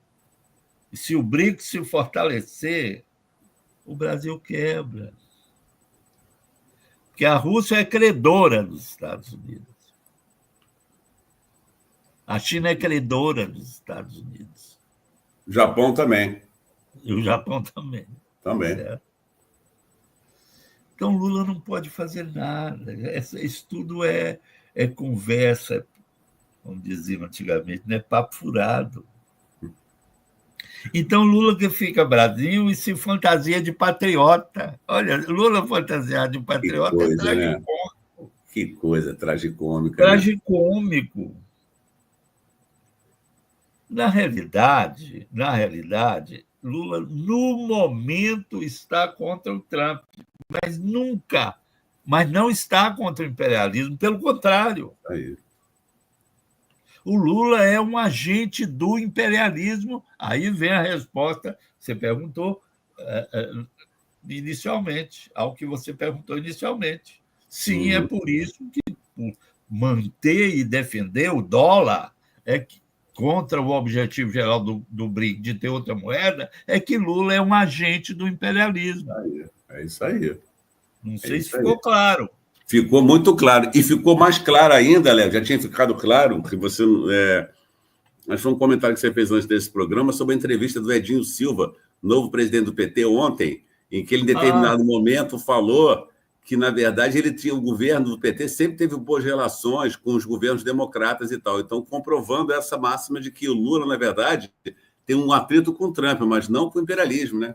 E se o BRICS se fortalecer, o Brasil quebra. Porque a Rússia é credora dos Estados Unidos. A China é credora dos Estados Unidos. O Japão também. E o Japão também. Também. Certo? Então, Lula não pode fazer nada. Isso tudo é conversa, como diziam antigamente, né? Papo furado. Então, Lula que fica bravinho e se fantasia de patriota. Olha, Lula fantasiado de patriota coisa, é tragicômico. Né? Que coisa tragicômica. Tragicômico. Né? Na realidade, Lula, no momento, está contra o Trump, mas não está contra o imperialismo, pelo contrário. Aí. O Lula é um agente do imperialismo. Aí vem a resposta, você perguntou inicialmente, ao que você perguntou inicialmente. Sim, é por isso que por manter e defender o dólar contra o objetivo geral do BRIC de ter outra moeda, é que Lula é um agente do imperialismo. É isso aí. Não sei se ficou claro. Ficou muito claro. E ficou mais claro ainda, Léo, já tinha ficado claro que você... Mas foi um comentário que você fez antes desse programa sobre a entrevista do Edinho Silva, novo presidente do PT, ontem, em que ele, em determinado momento, falou que, na verdade, o governo do PT sempre teve boas relações com os governos democratas e tal. Então, comprovando essa máxima de que o Lula, na verdade, tem um atrito com o Trump, mas não com o imperialismo, né?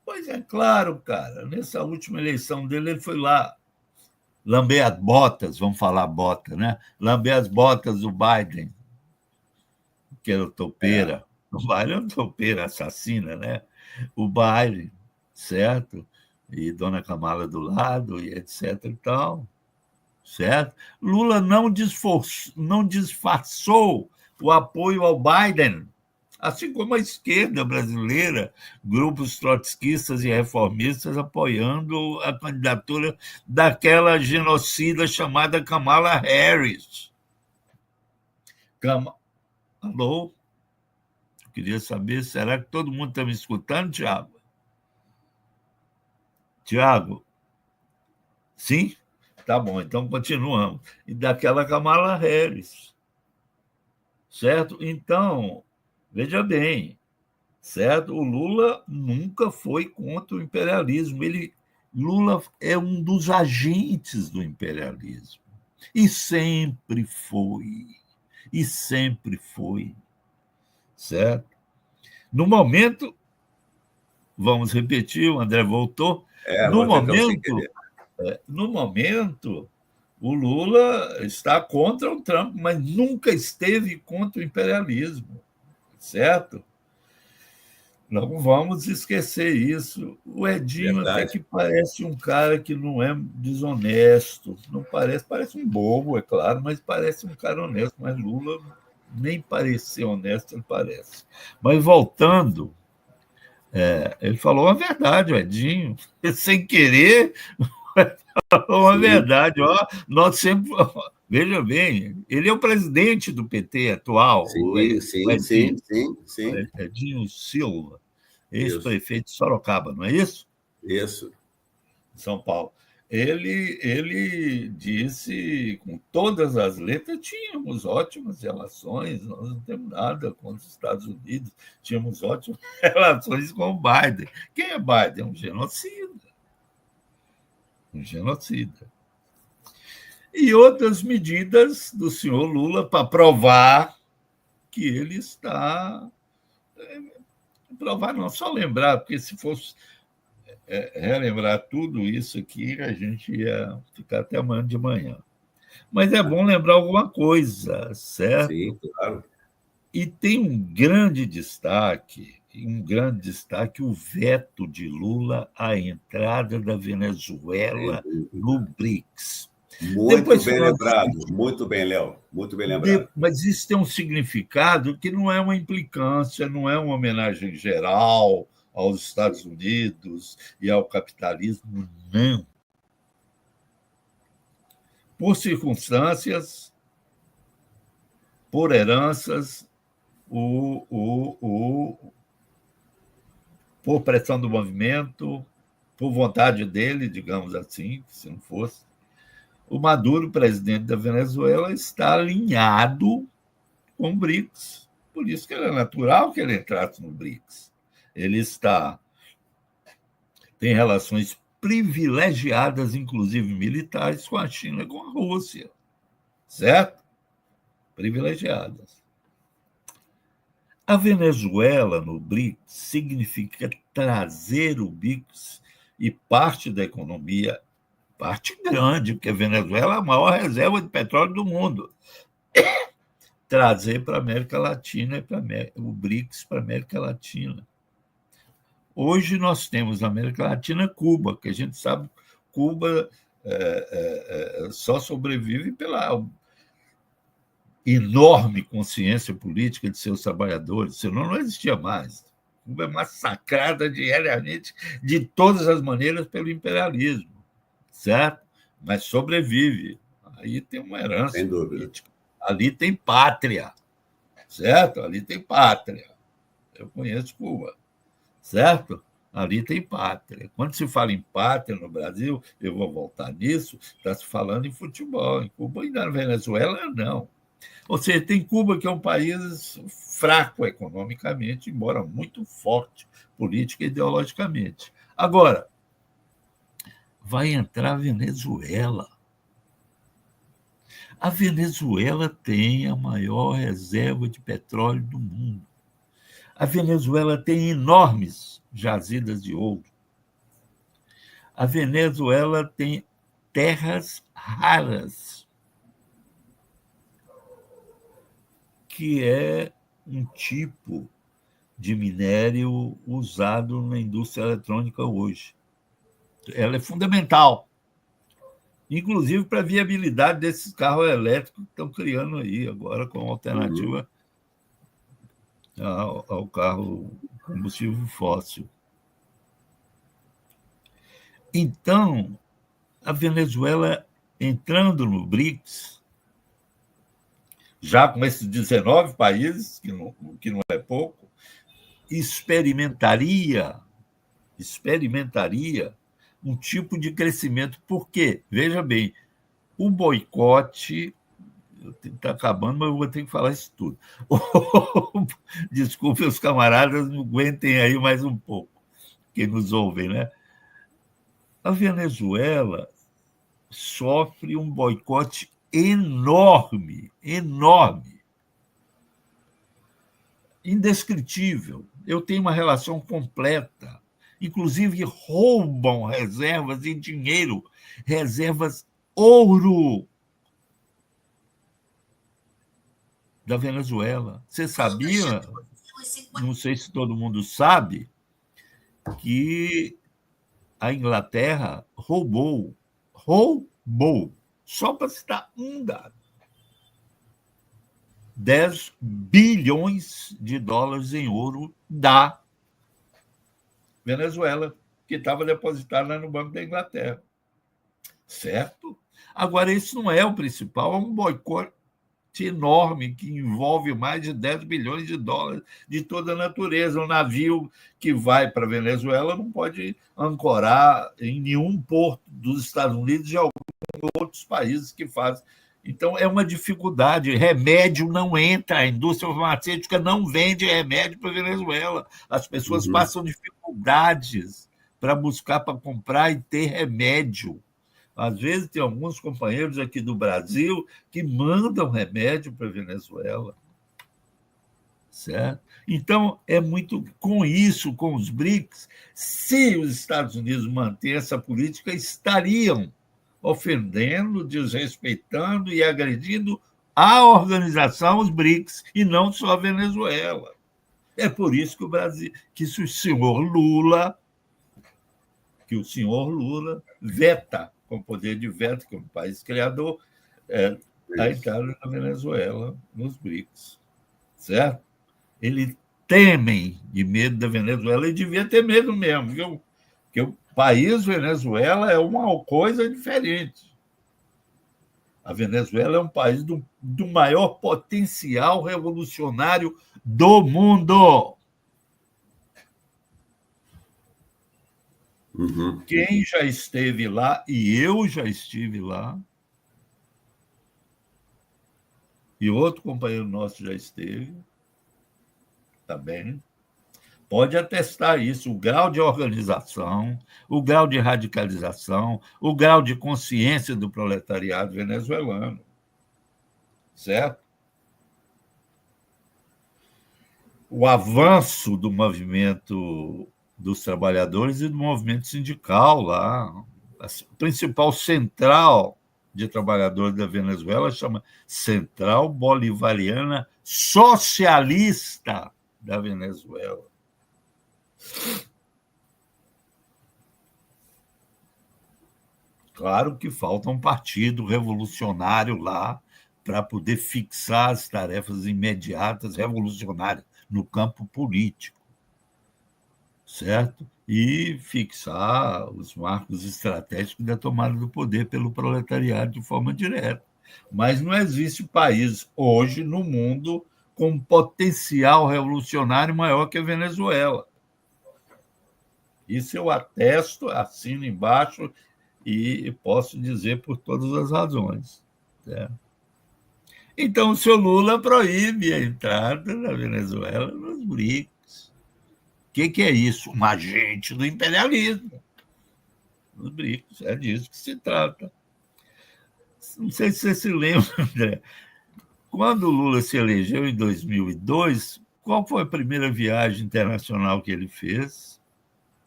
Pois é, claro, cara. Nessa última eleição dele, ele foi lá lamber as botas, vamos falar bota, né? Lamber as botas do Biden, que era o topeira. O Biden é um topeira assassina, né? O Biden, certo? E Dona Kamala do lado, e etc. e tal, certo? Lula não disfarçou o apoio ao Biden, assim como a esquerda brasileira, grupos trotskistas e reformistas apoiando a candidatura daquela genocida chamada Kamala Harris. Alô? Eu queria saber, será que todo mundo está me escutando, Tiago? Tiago? Sim? Tá bom, então continuamos. E daquela Kamala Harris, certo? Então, veja bem, certo? O Lula nunca foi contra o imperialismo. Lula é um dos agentes do imperialismo. E sempre foi. Certo? No momento, vamos repetir, o André voltou. No momento, o Lula está contra o Trump, mas nunca esteve contra o imperialismo, certo? Não vamos esquecer isso. O Edinho até Verdade. que parece um cara que não é desonesto, não parece um bobo, é claro, mas parece um cara honesto. Mas Lula nem parecer honesto, ele parece. Mas voltando, ele falou a verdade, o Edinho, sem querer, falou a Sim, verdade. Ó, nós sempre. Veja bem, ele é o presidente do PT atual, sim, o sim, sim, Edinho, sim, sim. Edinho Silva, Isso, ex-prefeito de Sorocaba, não é isso? isso. São Paulo. Ele disse com todas as letras: tínhamos ótimas relações, nós não temos nada contra os Estados Unidos, tínhamos ótimas relações com o Biden. Quem é Biden? Um genocida. Um genocida. E outras medidas do senhor Lula para provar que ele está. Provar não, só lembrar, porque se fosse relembrar tudo isso aqui, a gente ia ficar até amanhã de manhã. Mas é bom lembrar alguma coisa, certo? Sim, claro. E tem um grande destaque, o veto de Lula à entrada da Sem Venezuela no dúvida. BRICS. Muito Depois que bem nós lembrado, muito bem, Léo, muito bem lembrado. Mas isso tem um significado que não é uma implicância, não é uma homenagem geral aos Estados Unidos e ao capitalismo, não. Por circunstâncias, por heranças, por pressão do movimento, por vontade dele, digamos assim, se não fosse, o Maduro, presidente da Venezuela, está alinhado com o BRICS. Por isso que era natural que ele entrasse no BRICS. Ele tem relações privilegiadas, inclusive militares, com a China e com a Rússia. Certo? Privilegiadas. A Venezuela no BRICS significa trazer o BRICS e parte da economia, parte grande, porque a Venezuela é a maior reserva de petróleo do mundo, trazer para a América Latina e para o BRICS para a América Latina. Hoje nós temos na América Latina Cuba, que a gente sabe Cuba só sobrevive pela enorme consciência política de seus trabalhadores, senão não existia mais. Cuba é massacrada diariamente, de todas as maneiras, pelo imperialismo, certo? Mas sobrevive. Aí tem uma herança Sem dúvida. política. Ali tem pátria, certo? Ali tem pátria. Eu conheço Cuba, certo? Ali tem pátria. Quando se fala em pátria no Brasil, eu vou voltar nisso, está se falando em futebol. Em Cuba e na Venezuela, não. Ou seja, tem Cuba, que é um país fraco economicamente, embora muito forte política e ideologicamente. Agora, vai entrar a Venezuela. A Venezuela tem a maior reserva de petróleo do mundo. A Venezuela tem enormes jazidas de ouro. A Venezuela tem terras raras, que é um tipo de minério usado na indústria eletrônica hoje. Ela é fundamental, inclusive para a viabilidade desses carros elétricos que estão criando aí agora com alternativa ao carro combustível fóssil. Então, a Venezuela entrando no BRICS, já com esses 19 países, que não é pouco, experimentaria um tipo de crescimento. Por quê? Veja bem, o boicote. Está acabando, mas eu vou ter que falar isso tudo. Desculpe, os camaradas, não aguentem aí mais um pouco, quem nos ouve, né? A Venezuela sofre um boicote enorme, indescritível. Eu tenho uma relação completa. Inclusive, roubam reservas em dinheiro, reservas ouro da Venezuela. Você sabia? não sei se todo mundo sabe, que a Inglaterra roubou, só para citar um dado, 10 bilhões de dólares em ouro da Venezuela, que estava depositado lá no Banco da Inglaterra. Certo? Agora, isso não é o principal, é um boicote enorme que envolve mais de 10 bilhões de dólares de toda a natureza. Um navio que vai para a Venezuela não pode ancorar em nenhum porto dos Estados Unidos e alguns outros países que fazem. Então, é uma dificuldade. Remédio não entra, a indústria farmacêutica não vende remédio para a Venezuela. As pessoas passam dificuldades para buscar, para comprar e ter remédio. Às vezes, tem alguns companheiros aqui do Brasil que mandam remédio para a Venezuela. Certo? Então, é muito com isso, com os BRICS, se os Estados Unidos manterem essa política, estariam ofendendo, desrespeitando e agredindo a organização, os BRICS, e não só a Venezuela. É por isso que o Brasil, que o senhor Lula veta, com poder de veto, que é um país criador, a entrada da Venezuela nos BRICS. Certo? Eles temem de medo da Venezuela e devia ter medo mesmo, viu? Porque o país Venezuela é uma coisa diferente. A Venezuela é um país do maior potencial revolucionário do mundo. Quem já esteve lá, e eu já estive lá, e outro companheiro nosso já esteve, também, pode atestar isso, o grau de organização, o grau de radicalização, o grau de consciência do proletariado venezuelano. Certo? O avanço do movimento dos trabalhadores e do movimento sindical lá. A principal central de trabalhadores da Venezuela chama Central Bolivariana Socialista da Venezuela. Claro que falta um partido revolucionário lá para poder fixar as tarefas imediatas revolucionárias no campo político, certo? E fixar os marcos estratégicos da tomada do poder pelo proletariado de forma direta. Mas não existe país hoje no mundo com potencial revolucionário maior que a Venezuela. Isso eu atesto, assino embaixo e posso dizer por todas as razões. Certo? Então, o senhor Lula proíbe a entrada da Venezuela nos BRICS. O que é isso? Um agente do imperialismo. Nos BRICS, é disso que se trata. Não sei se você se lembra, André. Quando o Lula se elegeu em 2002, qual foi a primeira viagem internacional que ele fez?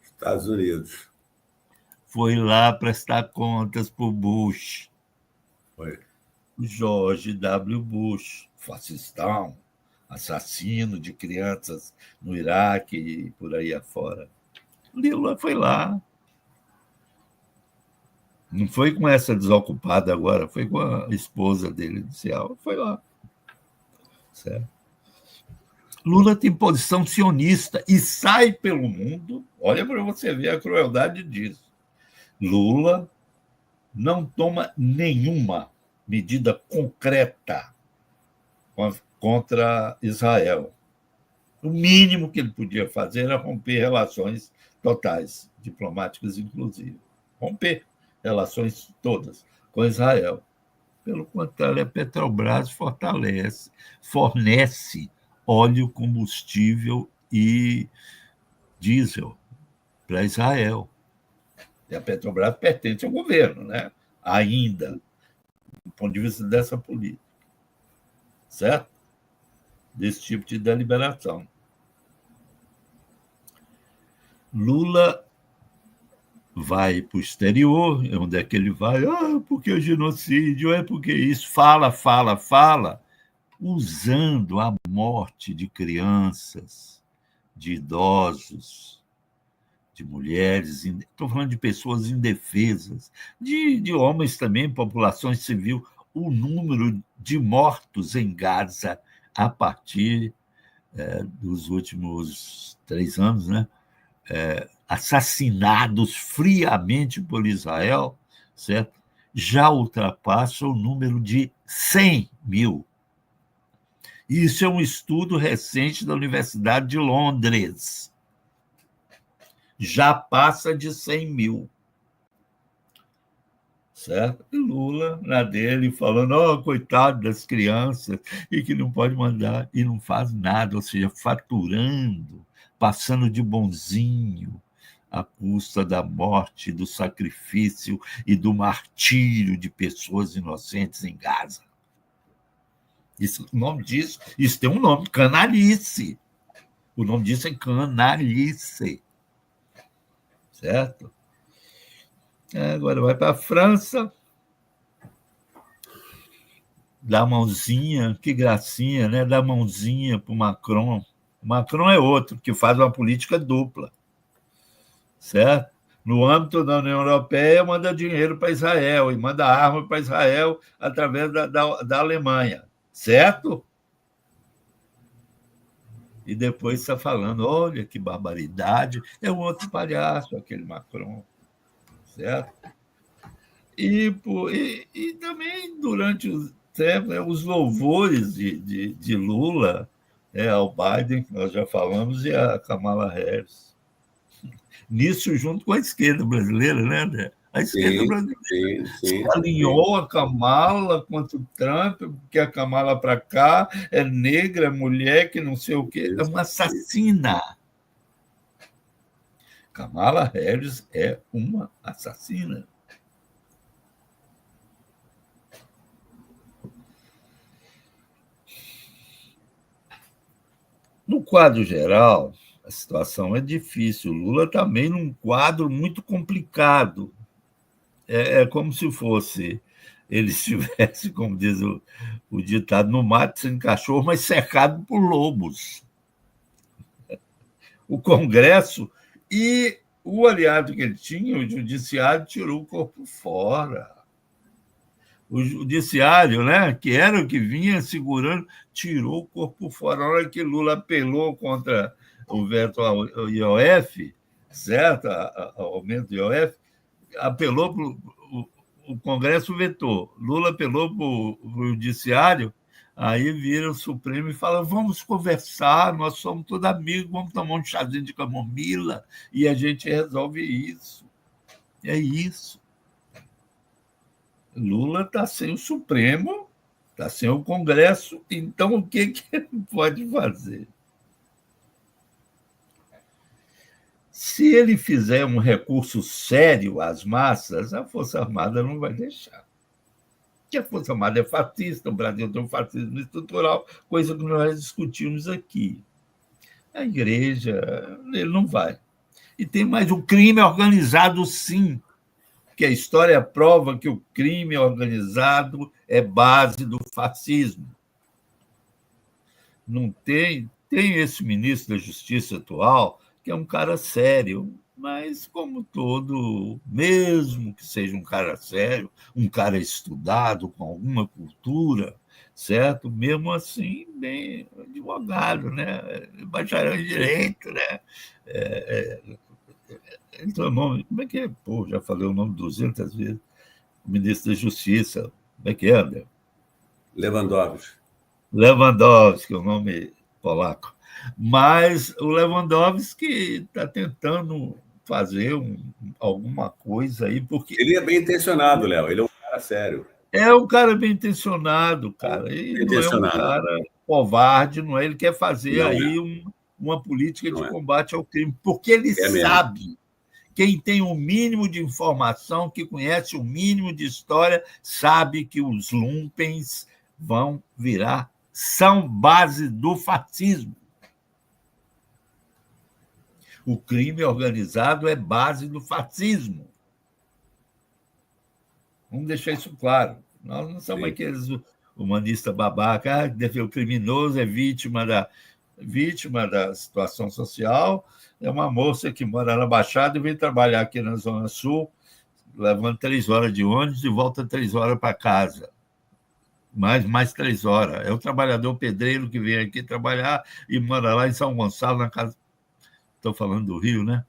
Estados Unidos. Foi lá prestar contas para o Bush. Foi. George W. Bush, fascistão, assassino de crianças no Iraque e por aí afora. Lula foi lá. Não foi com essa desocupada agora, foi com a esposa dele inicial. Foi lá. Certo? Lula tem posição sionista e sai pelo mundo. Olha para você ver a crueldade disso. Lula não toma nenhuma medida concreta contra Israel. O mínimo que ele podia fazer era romper relações totais, diplomáticas inclusive. Romper relações todas com Israel. Pelo contrário, a Petrobras fornece óleo, combustível e diesel para Israel. E a Petrobras pertence ao governo, né? Ainda, do ponto de vista dessa política. Certo? Desse tipo de deliberação. Lula vai para o exterior, onde é que ele vai? Porque é genocídio, porque isso, fala. usando a morte de crianças, de idosos, de mulheres, estou falando de pessoas indefesas, de homens também, população civil, o número de mortos em Gaza a partir dos últimos 3 anos, né? Assassinados friamente por Israel, certo? Já ultrapassa o número de 100 mil. Isso é um estudo recente da Universidade de Londres. Já passa de 100 mil. Certo? E Lula, na dele, falando, coitado das crianças, e que não pode mandar, e não faz nada, ou seja, faturando, passando de bonzinho, à custa da morte, do sacrifício e do martírio de pessoas inocentes em Gaza. O nome disso, isso tem um nome, canalice. O nome disso é canalice. Certo? Agora vai para a França, dá a mãozinha, que gracinha, né? Dá a mãozinha para o Macron. O Macron é outro, que faz uma política dupla, certo? No âmbito da União Europeia, manda dinheiro para Israel e manda arma para Israel através da Alemanha, certo? E depois está falando, olha que barbaridade, é um outro palhaço, aquele Macron, certo? E também, durante o tempo, os louvores de Lula ao Biden, que nós já falamos, e a Kamala Harris. Nisso, junto com a esquerda brasileira, né, André? A esquerda brasileira se alinhou a Kamala contra o Trump, porque a Kamala para cá é negra, é mulher, que não sei o quê, é uma assassina. Kamala Harris é uma assassina. No quadro geral, a situação é difícil. O Lula também num quadro muito complicado. É como se fosse ele estivesse, como diz o ditado, no mato sem cachorro, mas cercado por lobos. O Congresso e o aliado que ele tinha, o Judiciário, tirou o corpo fora. O Judiciário, né, que era o que vinha segurando, tirou o corpo fora. Na hora que Lula apelou contra o veto ao IOF, certo? Ao aumento do IOF, apelou para o Congresso vetou. Lula apelou para o Judiciário, aí vira o Supremo e fala, vamos conversar, nós somos todos amigos, vamos tomar um chazinho de camomila e a gente resolve isso. É isso. Lula está sem o Supremo, está sem o Congresso, então o que ele pode fazer? Se ele fizer um recurso sério às massas, a Força Armada não vai deixar. Porque a Força Armada é fascista, o Brasil tem um fascismo estrutural, coisa que nós discutimos aqui. A igreja, ele não vai. E tem mais o crime organizado, sim, que a história prova que o crime organizado é base do fascismo. Não tem esse ministro da Justiça atual, que é um cara sério, mas, como todo, mesmo que seja um cara sério, um cara estudado, com alguma cultura, certo? Mesmo assim, bem advogado, né? Bacharel em Direito, né? Então, o nome, como é que é? Pô, já falei o nome 200 vezes. O ministro da Justiça, como é que é, André? Lewandowski, o nome polaco. Mas o Lewandowski está tentando fazer alguma coisa aí, porque... Ele é bem intencionado, Léo, ele é um cara sério. É um cara bem intencionado, cara. Ele não é um cara covarde, não é? Ele quer fazer uma política de combate ao crime, porque ele sabe... Quem tem o mínimo de informação, que conhece o mínimo de história, sabe que os lumpens são base do fascismo. O crime organizado é base do fascismo. Vamos deixar isso claro. Nós não somos aqueles humanista babaca, o criminoso é vítima da situação social, é uma moça que mora na Baixada e vem trabalhar aqui na Zona Sul, levando 3 horas de ônibus e volta 3 horas para casa. Mais 3 horas. É o trabalhador pedreiro que vem aqui trabalhar e mora lá em São Gonçalo, na casa... Estou falando do Rio, né?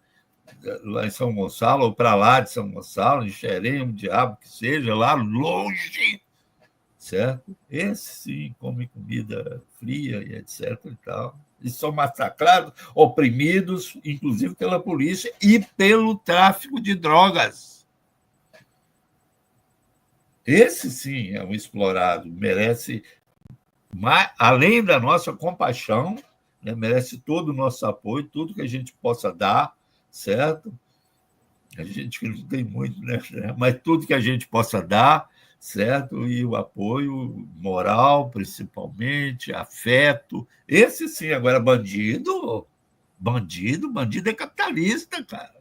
Lá em São Gonçalo, ou para lá de São Gonçalo, em Xerém, um diabo que seja, lá longe, certo? Esse sim come comida fria e etc. e tal. E são massacrados, oprimidos, inclusive pela polícia e pelo tráfico de drogas. Esse sim é um explorado, merece, além da nossa compaixão, né, merece todo o nosso apoio, tudo que a gente possa dar, certo? A gente não tem muito, né? Mas tudo que a gente possa dar, certo? E o apoio moral, principalmente, afeto. Esse sim, agora bandido é capitalista, cara.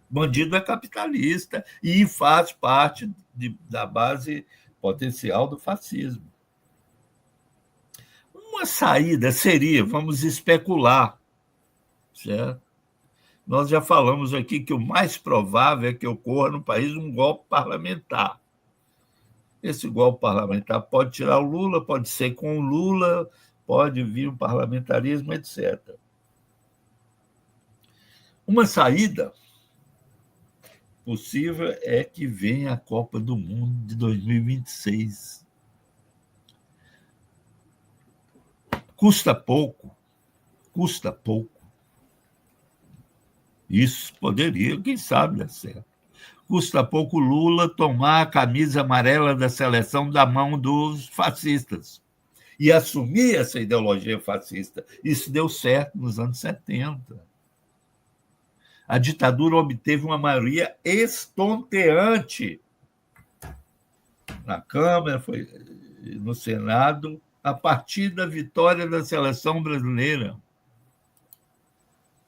Bandido é capitalista e faz parte da base potencial do fascismo. Uma saída seria, vamos especular, certo? Nós já falamos aqui que o mais provável é que ocorra no país um golpe parlamentar. Esse golpe parlamentar pode tirar o Lula, pode ser com o Lula, pode vir um parlamentarismo, etc. Uma saída possível é que venha a Copa do Mundo de 2026. Custa pouco. Isso poderia, quem sabe, dar certo. Custa pouco Lula tomar a camisa amarela da seleção da mão dos fascistas e assumir essa ideologia fascista. Isso deu certo nos anos 70. A ditadura obteve uma maioria estonteante na Câmara, foi no Senado, a partir da vitória da seleção brasileira.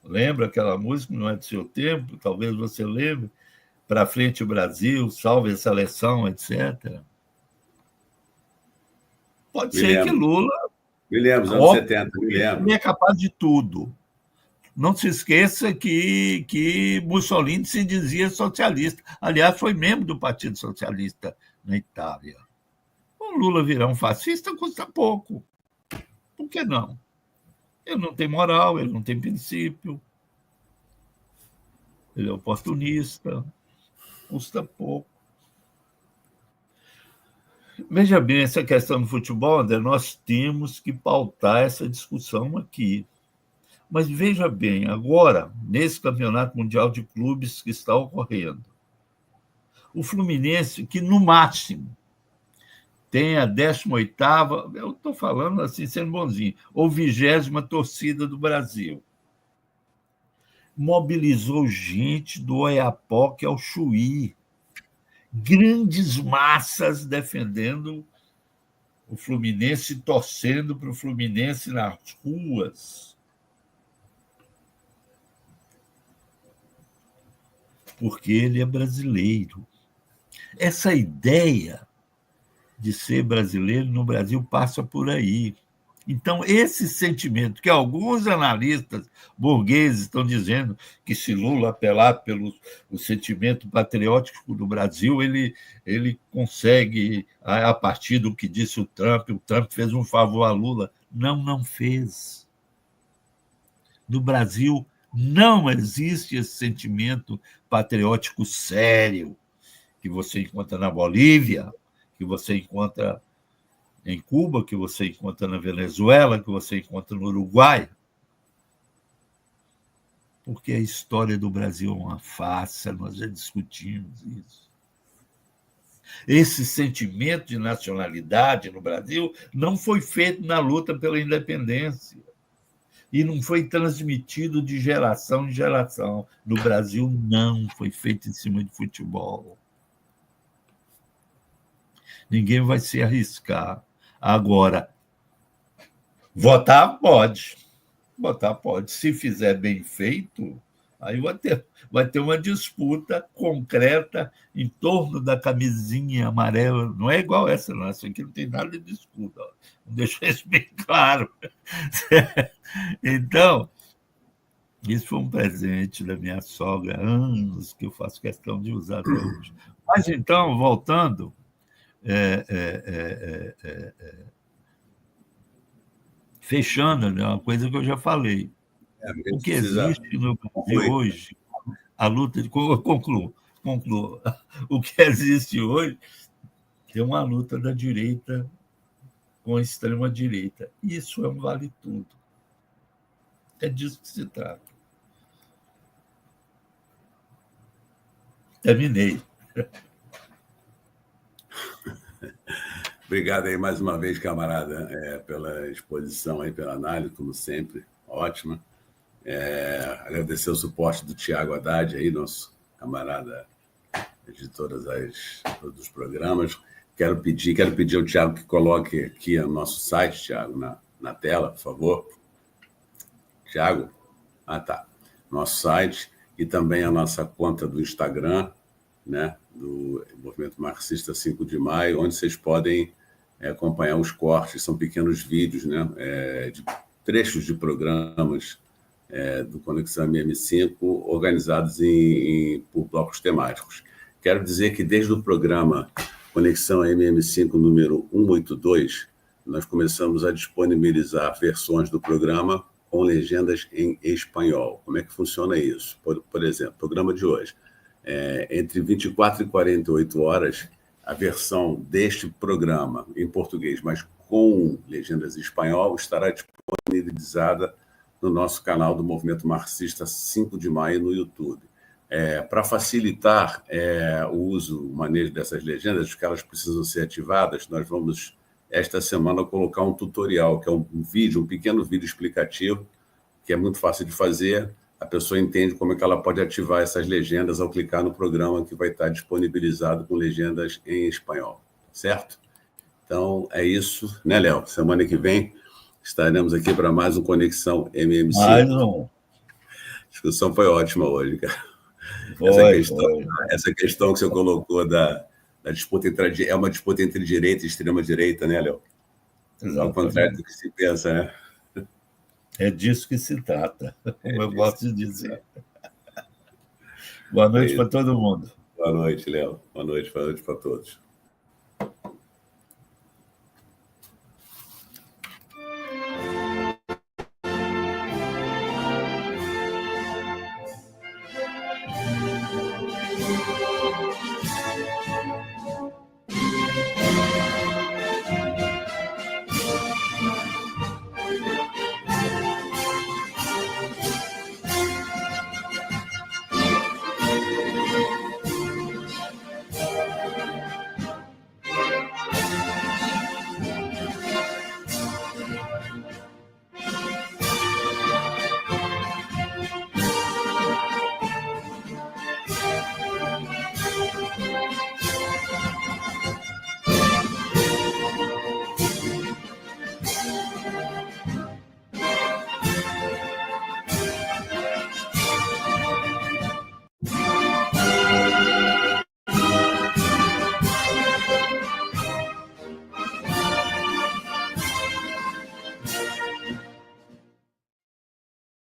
Lembra aquela música, não é do seu tempo, talvez você lembre, para frente o Brasil, salve a seleção, etc. Pode ser que Lula... Me lembro, anos 70, me lembro. Ele é capaz de tudo. Não se esqueça que Mussolini se dizia socialista. Aliás, foi membro do Partido Socialista na Itália. O Lula virar um fascista custa pouco. Por que não? Ele não tem moral, ele não tem princípio. Ele é oportunista. Custa pouco. Veja bem, essa questão do futebol, André, nós temos que pautar essa discussão aqui. Mas veja bem, agora, nesse Campeonato Mundial de Clubes que está ocorrendo, o Fluminense, que no máximo tem a 18ª, eu estou falando assim, sendo bonzinho, ou 20ª torcida do Brasil, mobilizou gente do Oiapoque ao Chuí, grandes massas defendendo o Fluminense, torcendo para o Fluminense nas ruas. Porque ele é brasileiro. Essa ideia de ser brasileiro no Brasil passa por aí. Então, esse sentimento que alguns analistas burgueses estão dizendo que se Lula apelar pelo o sentimento patriótico do Brasil, ele consegue, a partir do que disse o Trump fez um favor a Lula. Não fez. No Brasil, não existe esse sentimento patriótico sério que você encontra na Bolívia, que você encontra em Cuba, que você encontra na Venezuela, que você encontra no Uruguai. Porque a história do Brasil é uma farsa, nós já discutimos isso. Esse sentimento de nacionalidade no Brasil não foi feito na luta pela independência. E não foi transmitido de geração em geração. No Brasil, não foi feito em cima de futebol. Ninguém vai se arriscar. Agora, votar pode. Votar pode. Se fizer bem feito, Aí vai ter uma disputa concreta em torno da camisinha amarela. Não é igual essa, não. Essa aqui não tem nada de disputa. Vou deixar isso bem claro. Então, isso foi um presente da minha sogra há anos, que eu faço questão de usar até hoje. Mas, então, voltando, fechando, né, uma coisa que eu já falei. O que existe no Brasil hoje, a luta de... Concluo. O que existe hoje é uma luta da direita com a extrema-direita. Isso é um vale-tudo. É disso que se trata. Terminei. Obrigado aí mais uma vez, camarada, pela exposição, aí, pela análise, como sempre, ótima. Agradecer o suporte do Tiago Haddad, aí, nosso camarada de todos os programas. Quero pedir ao Tiago que coloque aqui o nosso site, Tiago, na tela, por favor. Tiago? Tá. Nosso site e também a nossa conta do Instagram, né, do Movimento Marxista 5 de Maio, onde vocês podem acompanhar os cortes, são pequenos vídeos, né, de trechos de programas do Conexão MM5, organizados por blocos temáticos. Quero dizer que desde o programa Conexão MM5 número 182, nós começamos a disponibilizar versões do programa com legendas em espanhol. Como é que funciona isso? Por exemplo, programa de hoje. Entre 24 e 48 horas, a versão deste programa em português, mas com legendas em espanhol, estará disponibilizada no nosso canal do Movimento Marxista 5 de Maio no YouTube. Para facilitar o uso, o manejo dessas legendas, que elas precisam ser ativadas, nós vamos, esta semana, colocar um tutorial, que é um pequeno vídeo explicativo, que é muito fácil de fazer. A pessoa entende como é que ela pode ativar essas legendas ao clicar no programa que vai estar disponibilizado com legendas em espanhol, certo? Então, é isso, né, Léo? Semana que vem estaremos aqui para mais um Conexão MM5. Mais um. A discussão foi ótima hoje, cara. Essa questão que você colocou da disputa é uma disputa entre direita e extrema-direita, né, Léo? Ao contrário do que se pensa, né? É disso que se trata, como eu gosto de dizer. Boa noite para todo mundo. Boa noite, Léo. Boa noite para todos.